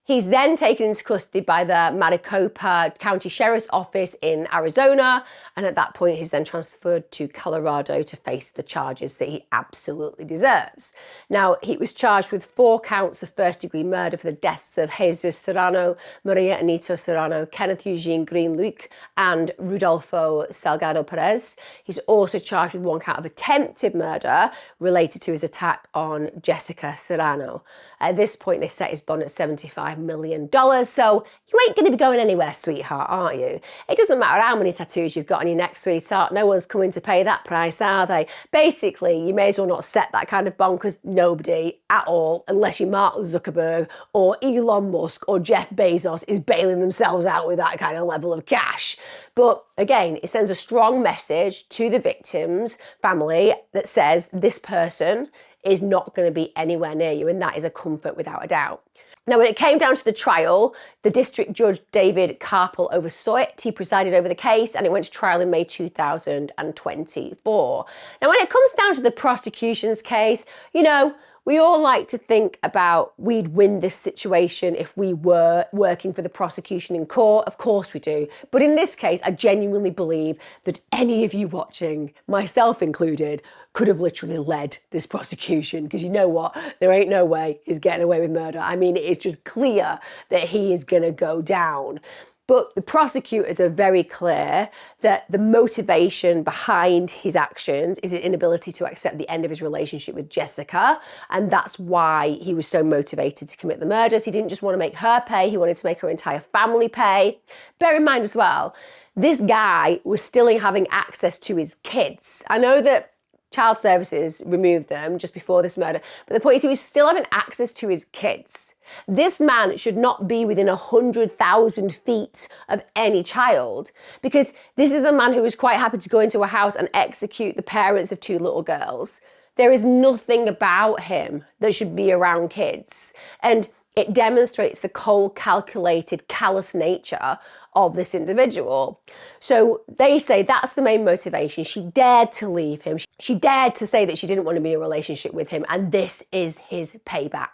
He's then taken into custody by the Maricopa County Sheriff's Office in Arizona, and at that point he's then transferred to Colorado to face the charges that he absolutely deserves. Now, he was charged with 4 counts of first-degree murder for the deaths of Jesus Serrano, Maria Anita Serrano, Kenneth Eugene Green-Luc, and Rudolfo Salgado Perez. He's also charged with 1 count of attempted murder related to his attack on Jessica Serrano. At this point, they set his bond at $75 million, so you ain't going to be going anywhere, sweetheart, aren't you? It doesn't matter how many tattoos you've got on your neck, sweetheart. No one's coming to pay that price, are they? Basically, you may as well not set that kind of bond, because nobody at all, unless you're Mark Zuckerberg or Elon Musk or Jeff Bezos, is bailing themselves out with that kind of level of cash. But again, it sends a strong message to the victim's family that says this person is not going to be anywhere near you, and that is a comfort without a doubt. Now, when it came down to the trial, the district judge, David Carpel, oversaw it. He presided over the case, and it went to trial in May 2024. Now, when it comes down to the prosecution's case, you know, we all like to think about we'd win this situation if we were working for the prosecution in court. Of course we do. But in this case, I genuinely believe that any of you watching, myself included, could have literally led this prosecution, because you know what? There ain't no way he's getting away with murder. I mean, it's just clear that he is going to go down. But the prosecutors are very clear that the motivation behind his actions is his inability to accept the end of his relationship with Jessica. And that's why he was so motivated to commit the murders. He didn't just want to make her pay, he wanted to make her entire family pay. Bear in mind as well, this guy was still having access to his kids. I know that Child Services removed them just before this murder, but the point is he was still having access to his kids. This man should not be within 100,000 feet of any child, because this is the man who was quite happy to go into a house and execute the parents of 2 little girls. There is nothing about him that should be around kids. And it demonstrates the cold, calculated, callous nature of this individual. So they say that's the main motivation. She dared to leave him. She dared to say that she didn't want to be in a relationship with him, and this is his payback.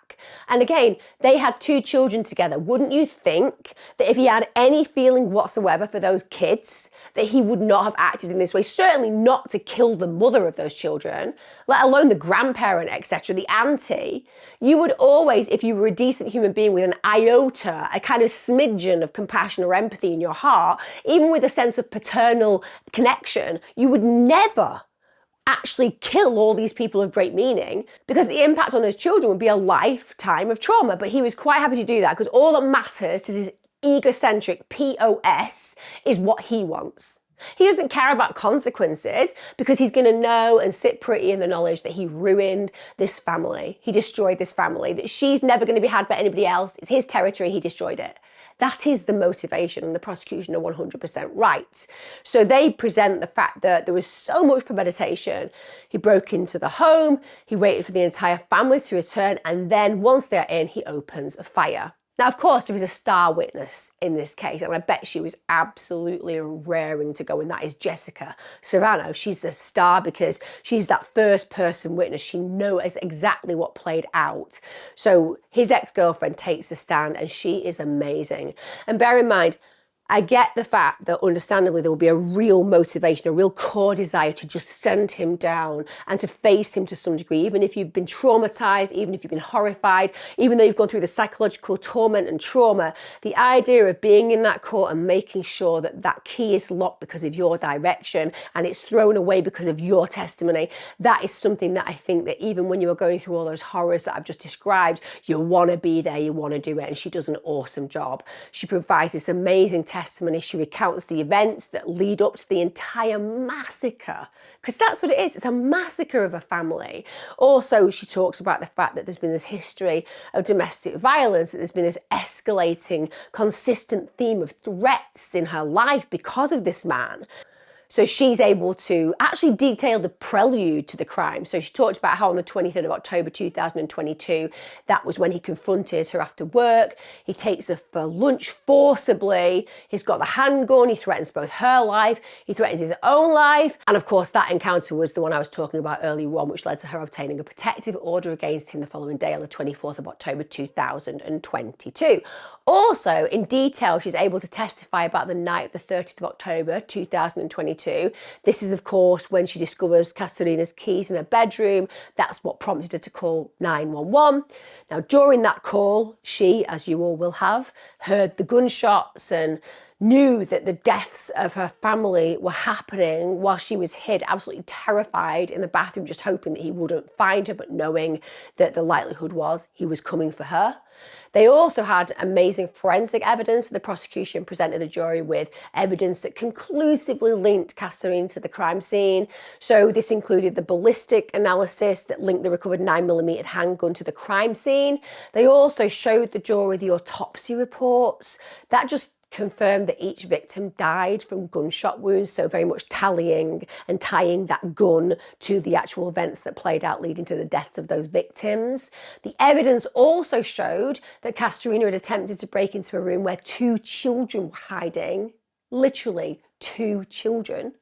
And again, they had 2 children together. Wouldn't you think that if he had any feeling whatsoever for those kids, that he would not have acted in this way? Certainly not to kill the mother of those children, let alone the grandparent, etc., the auntie. You would always, if you were a decent human being with an iota, a kind of smidgen of compassion or empathy in your heart, even with a sense of paternal connection, you would never actually kill all these people of great meaning, because the impact on those children would be a lifetime of trauma. But he was quite happy to do that, because all that matters to this egocentric POS is what he wants. He doesn't care about consequences, because he's going to know and sit pretty in the knowledge that he ruined this family. He destroyed this family, that she's never going to be had by anybody else. It's his territory, he destroyed it. That is the motivation, and the prosecution are 100% right. So they present the fact that there was so much premeditation. He broke into the home, he waited for the entire family to return, and then once they're in, he opens a fire. Now, of course, there is a star witness in this case, and I bet she was absolutely raring to go, and that is Jessica Serrano. She's a star because she's that first person witness. She knows exactly what played out. So his ex-girlfriend takes a stand, and she is amazing. And bear in mind, I get the fact that understandably there will be a real motivation, a real core desire to just send him down and to face him to some degree, even if you've been traumatized, even if you've been horrified, even though you've gone through the psychological torment and trauma. The idea of being in that court and making sure that that key is locked because of your direction and it's thrown away because of your testimony, that is something that I think that even when you are going through all those horrors that I've just described, you want to be there, you want to do it, and she does an awesome job. She provides this amazing testimony. She recounts the events that lead up to the entire massacre, because that's what it is. It's a massacre of a family. Also, she talks about the fact that there's been this history of domestic violence, that there's been this escalating, consistent theme of threats in her life because of this man. So she's able to actually detail the prelude to the crime. So she talked about how on the 23rd of October 2022, that was when he confronted her after work. He takes her for lunch forcibly. He's got the handgun. He threatens both her life. He threatens his own life. And of course, that encounter was the one I was talking about earlier on, which led to her obtaining a protective order against him the following day on the 24th of October 2022. Also, in detail, she's able to testify about the night of the 30th of October 2022. This is, of course, when she discovers Castorena's keys in her bedroom. That's what prompted her to call 911. Now, during that call, she, as you all will have, heard the gunshots and knew that the deaths of her family were happening while she was hid, absolutely terrified in the bathroom, just hoping that he wouldn't find her, but knowing that the likelihood was he was coming for her. They also had amazing forensic evidence. The prosecution presented the jury with evidence that conclusively linked Castorena to the crime scene. So this included the ballistic analysis that linked the recovered 9mm handgun to the crime scene. They also showed the jury the autopsy reports. That just confirmed that each victim died from gunshot wounds, so very much tallying and tying that gun to the actual events that played out leading to the deaths of those victims. The evidence also showed that Castorena had attempted to break into a room where 2 children were hiding, literally 2 children,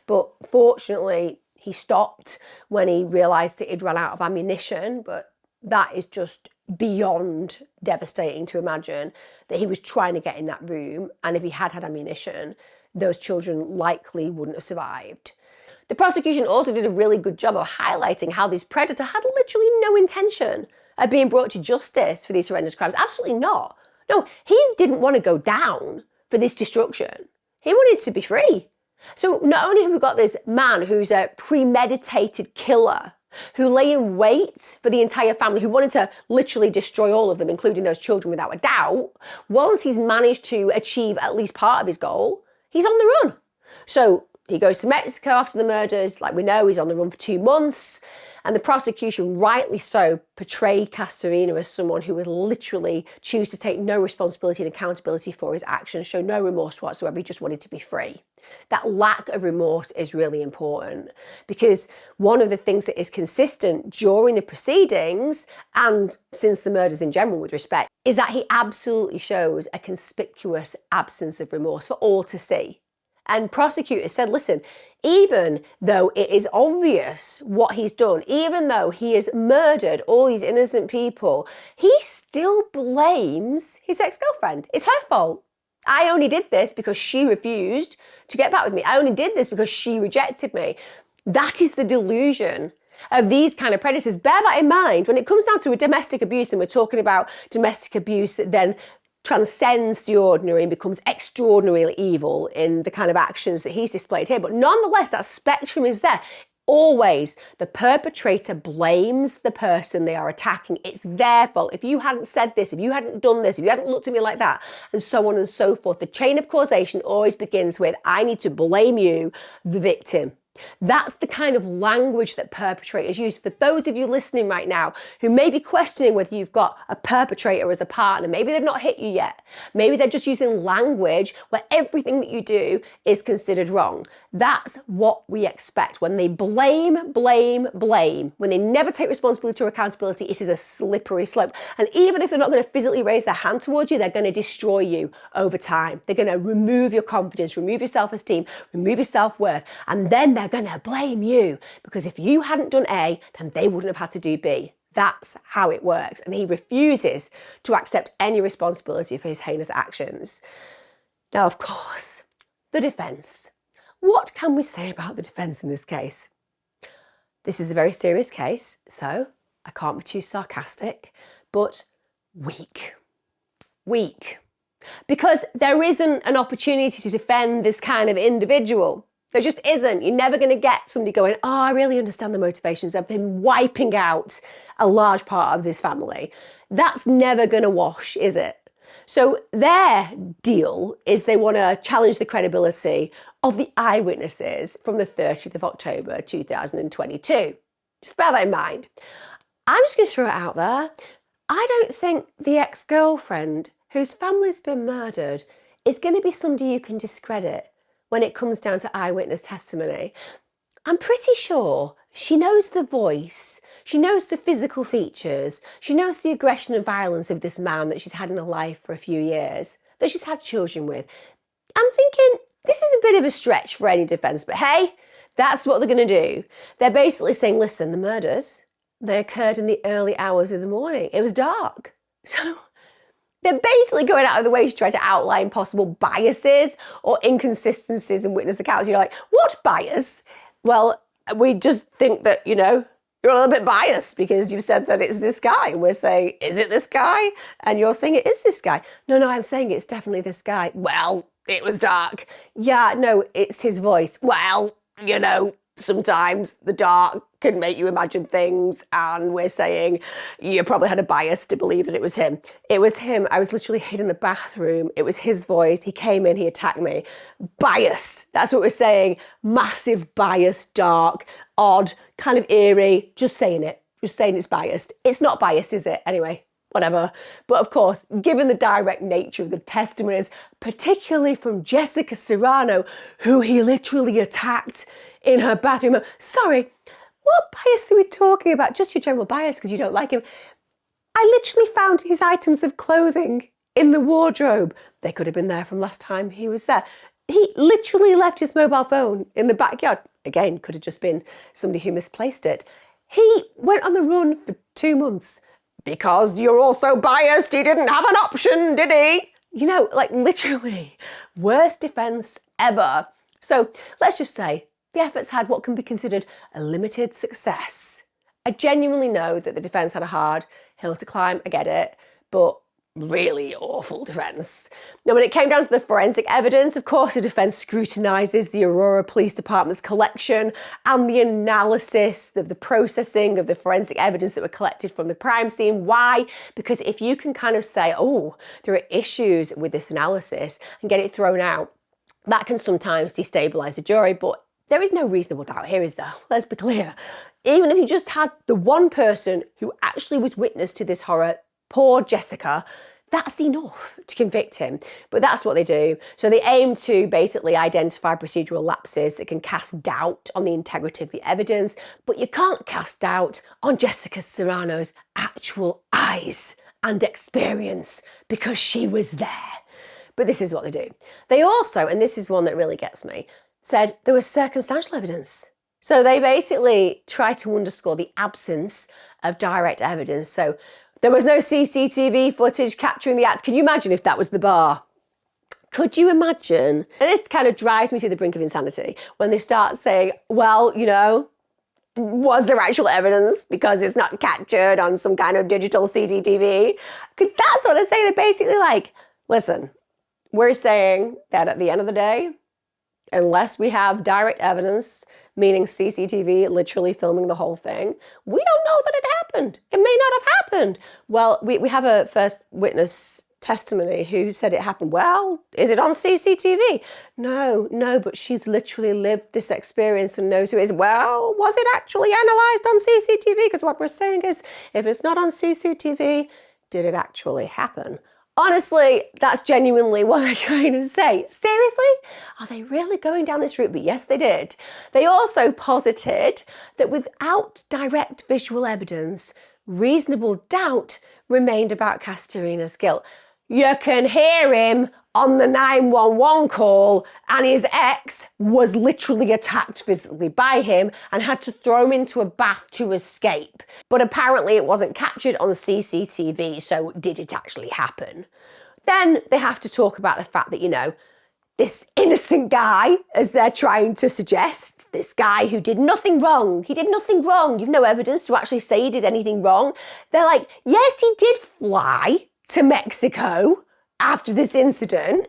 but fortunately he stopped when he realised that he'd run out of ammunition. But that is just beyond devastating to imagine that he was trying to get in that room, and if he had had ammunition, those children likely wouldn't have survived. The prosecution also did a really good job of highlighting how this predator had literally no intention of being brought to justice for these horrendous crimes. Absolutely not. No, he didn't want to go down for this destruction. He wanted to be free. So not only have we got this man who's a premeditated killer, who lay in wait for the entire family, who wanted to literally destroy all of them, including those children without a doubt. Once he's managed to achieve at least part of his goal, he's on the run. So he goes to Mexico after the murders. Like we know, he's on the run for 2 months. And the prosecution, rightly so, portrayed Castorena as someone who would literally choose to take no responsibility and accountability for his actions, show no remorse whatsoever. He just wanted to be free. That lack of remorse is really important, because one of the things that is consistent during the proceedings, and since the murders in general with respect, is that he absolutely shows a conspicuous absence of remorse for all to see. And prosecutors said, listen, even though it is obvious what he's done, even though he has murdered all these innocent people, he still blames his ex-girlfriend. It's her fault. I only did this because she refused to get back with me. I only did this because she rejected me. That is the delusion of these kind of predators. Bear that in mind. When it comes down to a domestic abuse, and we're talking about domestic abuse that then transcends the ordinary and becomes extraordinarily evil in the kind of actions that he's displayed here. But nonetheless, that spectrum is there. Always, the perpetrator blames the person they are attacking. It's their fault. If you hadn't said this, if you hadn't done this, if you hadn't looked at me like that, and so on and so forth. The chain of causation always begins with, I need to blame you, the victim. That's the kind of language that perpetrators use. For those of you listening right now who may be questioning whether you've got a perpetrator as a partner, maybe they've not hit you yet. Maybe they're just using language where everything that you do is considered wrong. That's what we expect. When they blame, when they never take responsibility or accountability, it is a slippery slope. And even if they're not going to physically raise their hand towards you, they're going to destroy you over time. They're going to remove your confidence, remove your self-esteem, remove your self-worth, and then they're going to blame you, because if you hadn't done A, then they wouldn't have had to do B. That's how it works. And he refuses to accept any responsibility for his heinous actions. Now, of course, the defence. What can we say about the defence in this case? This is a very serious case, so I can't be too sarcastic, but weak. Weak. Because there isn't an opportunity to defend this kind of individual. There just isn't. You're never going to get somebody going, oh, I really understand the motivations of him wiping out a large part of this family. That's never going to wash, is it? So their deal is they want to challenge the credibility of the eyewitnesses from the 30th of October 2022. Just bear that in mind. I'm just going to throw it out there. I don't think the ex-girlfriend whose family's been murdered is going to be somebody you can discredit when it comes down to eyewitness testimony. I'm pretty sure she knows the voice, she knows the physical features, she knows the aggression and violence of this man that she's had in her life for a few years, that she's had children with. I'm thinking, this is a bit of a stretch for any defence, but hey, that's what they're going to do. They're basically saying, listen, the murders, they occurred in the early hours of the morning. It was dark. So they're basically going out of the way to try to outline possible biases or inconsistencies in witness accounts. You're like, what bias? Well, we just think that, you know, you're a little bit biased because you've said that it's this guy. And we're saying, is it this guy? And you're saying it is this guy. No, I'm saying it's definitely this guy. Well, it was dark. Yeah, no, it's his voice. Well, you know, sometimes the dark can make you imagine things, and we're saying you probably had a bias to believe that it was him. It was him. I was literally hid in the bathroom. It was his voice. He came in, he attacked me. Bias. That's what we're saying. Massive bias, dark, odd, kind of eerie. Just saying it. Just saying it's biased. It's not biased, is it? Anyway, whatever. But of course, given the direct nature of the testimonies, particularly from Jessica Serrano, who he literally attacked in her bathroom. Sorry, what bias are we talking about? Just your general bias because you don't like him. I literally found his items of clothing in the wardrobe. They could have been there from last time he was there. He literally left his mobile phone in the backyard. Again, could have just been somebody who misplaced it. He went on the run for 2 months. Because you're also biased, he didn't have an option, did he? You know, like literally, worst defence ever. So let's just say the efforts had what can be considered a limited success. I genuinely know that the defence had a hard hill to climb, I get it, but really awful defence. Now, when it came down to the forensic evidence, of course, the defence scrutinises the Aurora Police Department's collection and the analysis of the processing of the forensic evidence that were collected from the crime scene. Why? Because if you can kind of say, oh, there are issues with this analysis and get it thrown out, that can sometimes destabilise a jury, but there is no reasonable doubt here, is there? Let's be clear. Even if you just had the one person who actually was witness to this horror, poor Jessica, that's enough to convict him. But that's what they do. So they aim to basically identify procedural lapses that can cast doubt on the integrity of the evidence, but you can't cast doubt on Jessica Serrano's actual eyes and experience because she was there. But this is what they do. They also, and this is one that really gets me, said there was circumstantial evidence. So they basically try to underscore the absence of direct evidence. So there was no CCTV footage capturing the act. Can you imagine if that was the bar? Could you imagine? And this kind of drives me to the brink of insanity when they start saying, well, you know, was there actual evidence because it's not captured on some kind of digital CCTV? Because that's what they're saying. They're basically like, listen, we're saying that at the end of the day, unless we have direct evidence, meaning CCTV literally filming the whole thing, we don't know that it happened. It may not have happened. Well, we have a first witness testimony who said it happened. Well, is it on CCTV? No, but she's literally lived this experience and knows who it is. Well, was it actually analysed on CCTV? Because what we're saying is, if it's not on CCTV, did it actually happen? Honestly, that's genuinely what they're trying to say. Seriously? Are they really going down this route? But yes, they did. They also posited that without direct visual evidence, reasonable doubt remained about Castorena's guilt. You can hear him on the 911 call, and his ex was literally attacked physically by him and had to throw him into a bath to escape. But apparently it wasn't captured on CCTV, so did it actually happen? Then they have to talk about the fact that, you know, this innocent guy, as they're trying to suggest, this guy who did nothing wrong, he did nothing wrong. You've no evidence to actually say he did anything wrong. They're like, yes, he did fly to Mexico after this incident,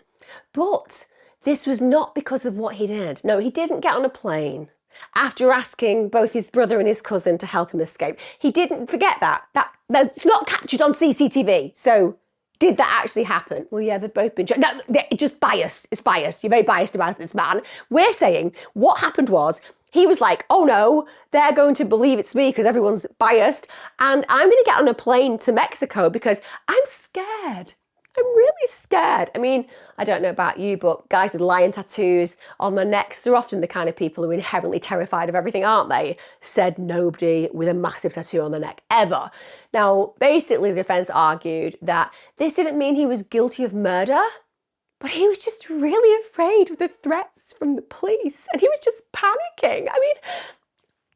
but this was not because of what he did. No, he didn't get on a plane after asking both his brother and his cousin to help him escape. He didn't forget that. That's not captured on CCTV. So did that actually happen? Well, yeah, they've both been... No, it's just biased. It's biased. You're very biased about this man. We're saying what happened was he was like, oh no, they're going to believe it's me because everyone's biased, and I'm going to get on a plane to Mexico because I'm scared. I'm really scared. I mean, I don't know about you, but guys with lion tattoos on their necks, they're often the kind of people who are inherently terrified of everything, aren't they? Said nobody with a massive tattoo on their neck, ever. Now, basically, the defence argued that this didn't mean he was guilty of murder, but he was just really afraid of the threats from the police, and he was just panicking. I mean,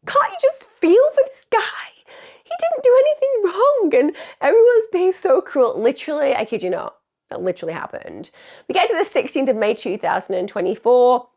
can't you just feel for this guy? He didn't do anything wrong, and everyone's being so cruel. Literally, I kid you not, that literally happened. We get to the 16th of May 2024,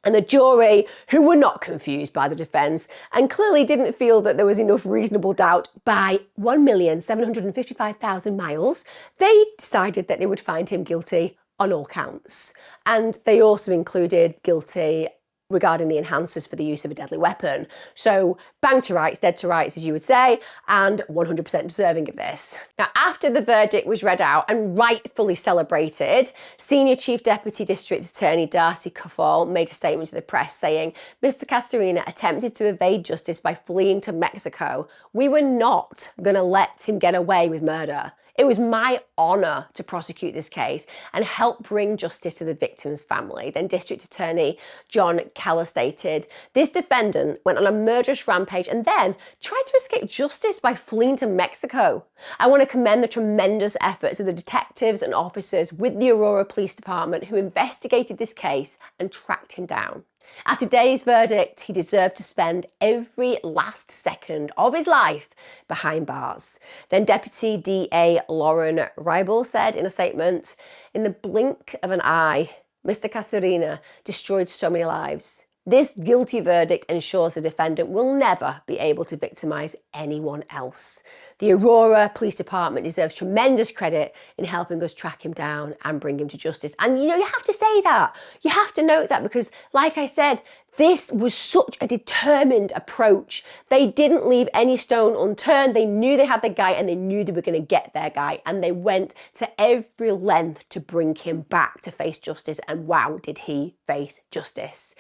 and the jury, who were not confused by the defence and clearly didn't feel that there was enough reasonable doubt by 1,755,000 miles, they decided that they would find him guilty on all counts. And they also included guilty regarding the enhancers for the use of a deadly weapon. So bang to rights, dead to rights, as you would say, and 100% deserving of this. Now, after the verdict was read out and rightfully celebrated, Senior Chief Deputy District Attorney Darcy Cuffall made a statement to the press saying, Mr. Castorena attempted to evade justice by fleeing to Mexico. We were not going to let him get away with murder. It was my honour to prosecute this case and help bring justice to the victim's family. Then District Attorney John Keller stated, this defendant went on a murderous rampage and then tried to escape justice by fleeing to Mexico. I want to commend the tremendous efforts of the detectives and officers with the Aurora Police Department who investigated this case and tracked him down. After today's verdict, he deserved to spend every last second of his life behind bars. Then Deputy DA Lauren Ribel said in a statement, in the blink of an eye, Mr. Castorena destroyed so many lives. This guilty verdict ensures the defendant will never be able to victimise anyone else. The Aurora Police Department deserves tremendous credit in helping us track him down and bring him to justice. And you know, you have to say that. You have to note that because, like I said, this was such a determined approach. They didn't leave any stone unturned. They knew they had the guy and they knew they were going to get their guy. And they went to every length to bring him back to face justice. And wow, did he face justice.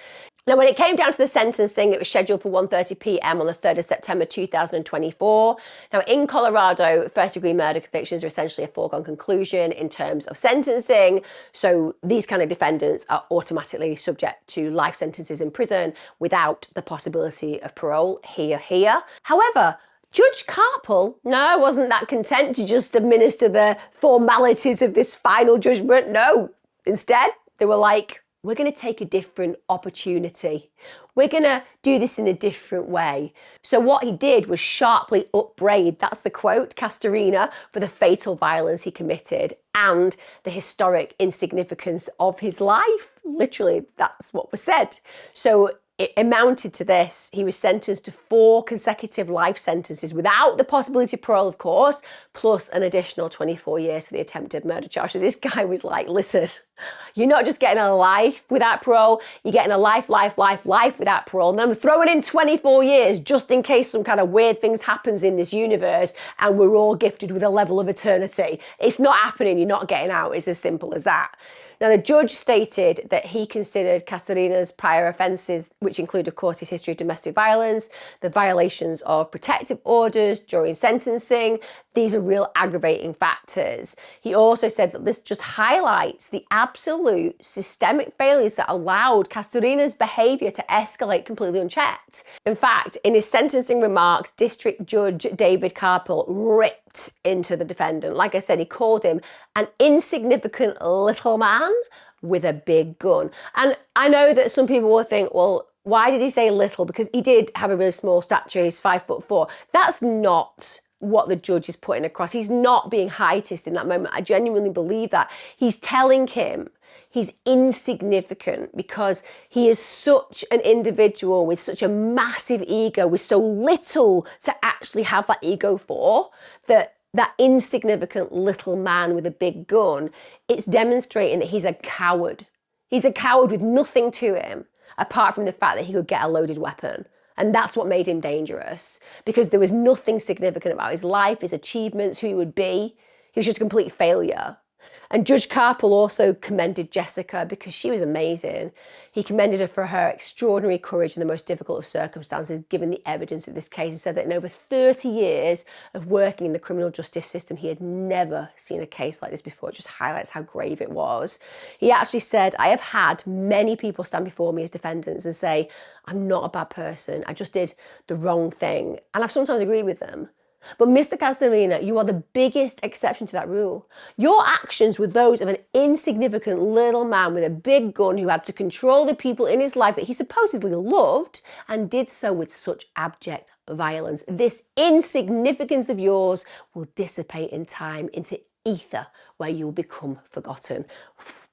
Now, when it came down to the sentencing, it was scheduled for 1:30 p.m. on the 3rd of September 2024. Now, in Colorado, first-degree murder convictions are essentially a foregone conclusion in terms of sentencing. So these kind of defendants are automatically subject to life sentences in prison without the possibility of parole. Here. However, Judge Carpel, no, wasn't that content to just administer the formalities of this final judgment. No, instead, they were like, we're going to take a different opportunity. We're going to do this in a different way. So what he did was sharply upbraid, that's the quote, Castorena for the fatal violence he committed and the historic insignificance of his life. Literally, that's what was said. So it amounted to this. He was sentenced to 4 consecutive life sentences without the possibility of parole, of course, plus an additional 24 years for the attempted murder charge. So this guy was like, listen, you're not just getting a life without parole, you're getting a life without parole. And then I'm throwing in 24 years just in case some kind of weird things happens in this universe and we're all gifted with a level of eternity. It's not happening. You're not getting out. It's as simple as that. Now, the judge stated that he considered Castorena's prior offences, which include, of course, his history of domestic violence, the violations of protective orders during sentencing. These are real aggravating factors. He also said that this just highlights the absolute systemic failures that allowed Castorena's behaviour to escalate completely unchecked. In fact, in his sentencing remarks, District Judge David Carpel ripped into the defendant. Like I said, he called him an insignificant little man with a big gun. And I know that some people will think, well, why did he say little? Because he did have a really small stature. He's 5'4". That's not what the judge is putting across. He's not being heightist in that moment. I genuinely believe that. He's telling him he's insignificant because he is such an individual with such a massive ego, with so little to actually have that ego for, that insignificant little man with a big gun, it's demonstrating that he's a coward. He's a coward with nothing to him, apart from the fact that he could get a loaded weapon. And that's what made him dangerous, because there was nothing significant about his life, his achievements, who he would be. He was just a complete failure. And Judge Carpel also commended Jessica because she was amazing. He commended her for her extraordinary courage in the most difficult of circumstances, given the evidence of this case, and said that in over 30 years of working in the criminal justice system, he had never seen a case like this before. It just highlights how grave it was. He actually said, I have had many people stand before me as defendants and say, I'm not a bad person, I just did the wrong thing. And I've sometimes agreed with them. But Mr. Castorena, you are the biggest exception to that rule. Your actions were those of an insignificant little man with a big gun who had to control the people in his life that he supposedly loved, and did so with such abject violence. This insignificance of yours will dissipate in time into ether, where you will become forgotten.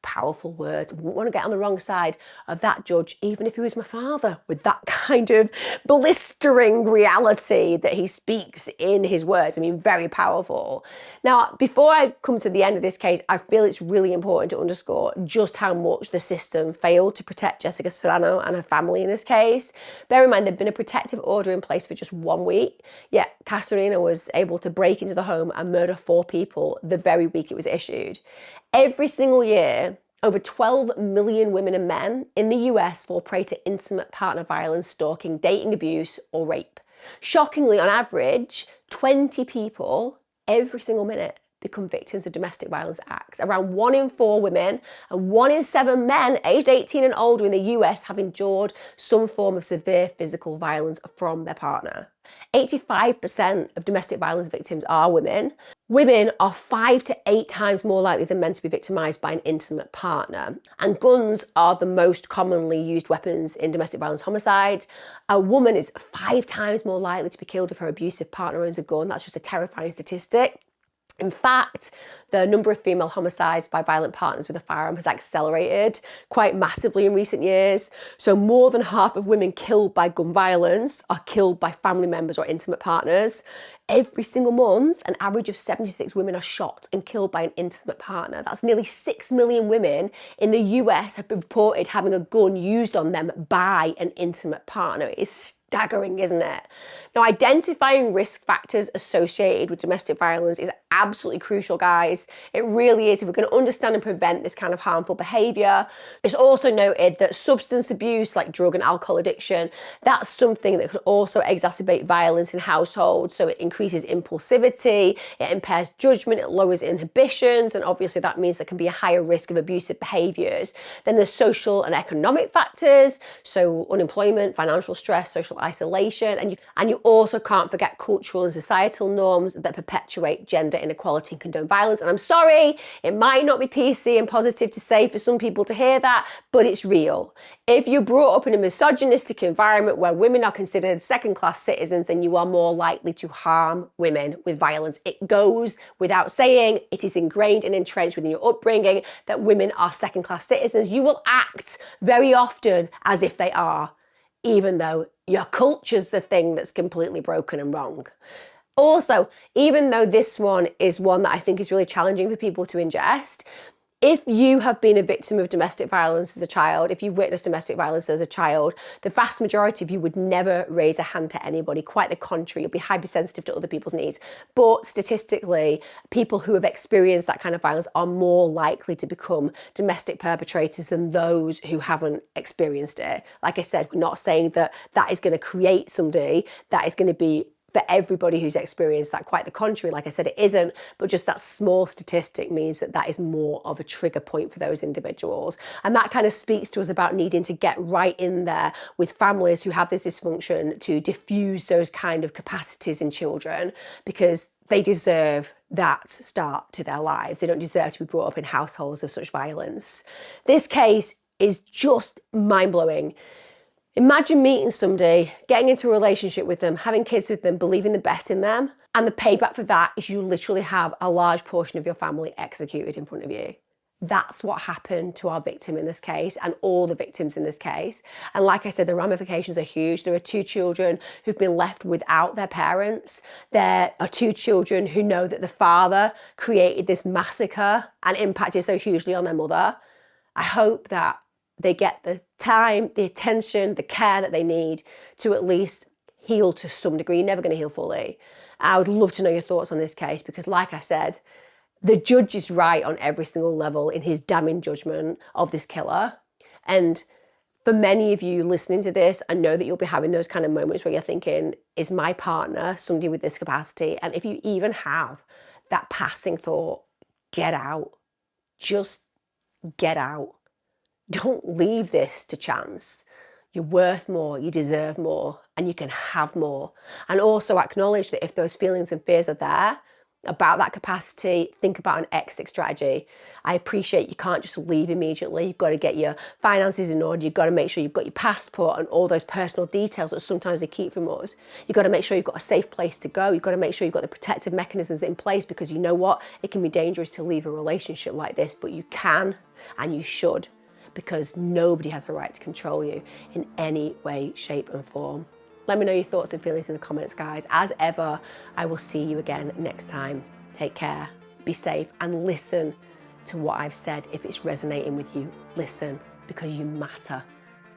Powerful words. I wouldn't want to get on the wrong side of that judge, even if he was my father, with that kind of blistering reality that he speaks in his words. I mean, very powerful. Now, before I come to the end of this case, I feel it's really important to underscore just how much the system failed to protect Jessica Serrano and her family in this case. Bear in mind, there'd been a protective order in place for just 1 week, yet Castorena was able to break into the home and murder 4 people the very week it was issued. Every single year, over 12 million women and men in the US fall prey to intimate partner violence, stalking, dating abuse, or rape. Shockingly, on average, 20 people every single minute become victims of domestic violence acts. Around 1 in 4 women and 1 in 7 men aged 18 and older in the US have endured some form of severe physical violence from their partner. 85% of domestic violence victims are women. Women are 5 to 8 times more likely than men to be victimised by an intimate partner. And guns are the most commonly used weapons in domestic violence homicide. A woman is 5 times more likely to be killed if her abusive partner owns a gun. That's just a terrifying statistic. In fact, the number of female homicides by violent partners with a firearm has accelerated quite massively in recent years. So more than half of women killed by gun violence are killed by family members or intimate partners. Every single month, an average of 76 women are shot and killed by an intimate partner. That's nearly 6 million women in the US have been reported having a gun used on them by an intimate partner. It is staggering, isn't it? Now, identifying risk factors associated with domestic violence is absolutely crucial, guys. It really is. If we're going to understand and prevent this kind of harmful behaviour. It's also noted that substance abuse, like drug and alcohol addiction, that's something that could also exacerbate violence in households. So it increases impulsivity, it impairs judgment, it lowers inhibitions, and obviously that means there can be a higher risk of abusive behaviours. Then there's social and economic factors, so unemployment, financial stress, social isolation, and you also can't forget cultural and societal norms that perpetuate gender inequality and condone violence. And I'm sorry, it might not be PC and positive to say for some people to hear that, but it's real. If you're brought up in a misogynistic environment where women are considered second-class citizens, then you are more likely to harm women with violence. It goes without saying, it is ingrained and entrenched within your upbringing that women are second-class citizens. You will act very often as if they are, even though your culture's the thing that's completely broken and wrong. Also, even though this one is one that I think is really challenging for people to ingest, if you have been a victim of domestic violence as a child, if you witnessed domestic violence as a child, the vast majority of you would never raise a hand to anybody. Quite the contrary, you'll be hypersensitive to other people's needs. But statistically, people who have experienced that kind of violence are more likely to become domestic perpetrators than those who haven't experienced it. Like I said, we're not saying that that is going to create somebody that is going to be for everybody who's experienced that. Quite the contrary, like I said, it isn't, but just that small statistic means that that is more of a trigger point for those individuals. And that kind of speaks to us about needing to get right in there with families who have this dysfunction to diffuse those kind of capacities in children, because they deserve that start to their lives. They don't deserve to be brought up in households of such violence. This case is just mind-blowing. Imagine meeting somebody, getting into a relationship with them, having kids with them, believing the best in them, and the payback for that is you literally have a large portion of your family executed in front of you. That's what happened to our victim in this case and all the victims in this case. And like I said, the ramifications are huge. There are 2 children who've been left without their parents. There are 2 children who know that the father created this massacre and impacted so hugely on their mother. I hope that they get the time, the attention, the care that they need to at least heal to some degree. You're never going to heal fully. I would love to know your thoughts on this case because, like I said, The judge is right on every single level in his damning judgment of this killer. And for many of you listening to this, I know that you'll be having those kind of moments where you're thinking, is my partner somebody with this capacity? And if you even have that passing thought, get out. Just get out. Don't leave this to chance. You're worth more, you deserve more, and you can have more. And also acknowledge that if those feelings and fears are there about that capacity, think about an exit strategy. I appreciate you can't just leave immediately. You've got to get your finances in order. You've got to make sure you've got your passport and all those personal details that sometimes they keep from us. You've got to make sure you've got a safe place to go. You've got to make sure you've got the protective mechanisms in place, because you know what? It can be dangerous to leave a relationship like this, but you can and you should, because nobody has the right to control you in any way, shape and form. Let me know your thoughts and feelings in the comments, guys. As ever, I will see you again next time. Take care, be safe, and listen to what I've said. If it's resonating with you, listen, because you matter.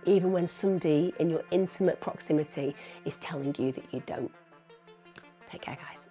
Even when somebody in your intimate proximity is telling you that you don't. Take care, guys.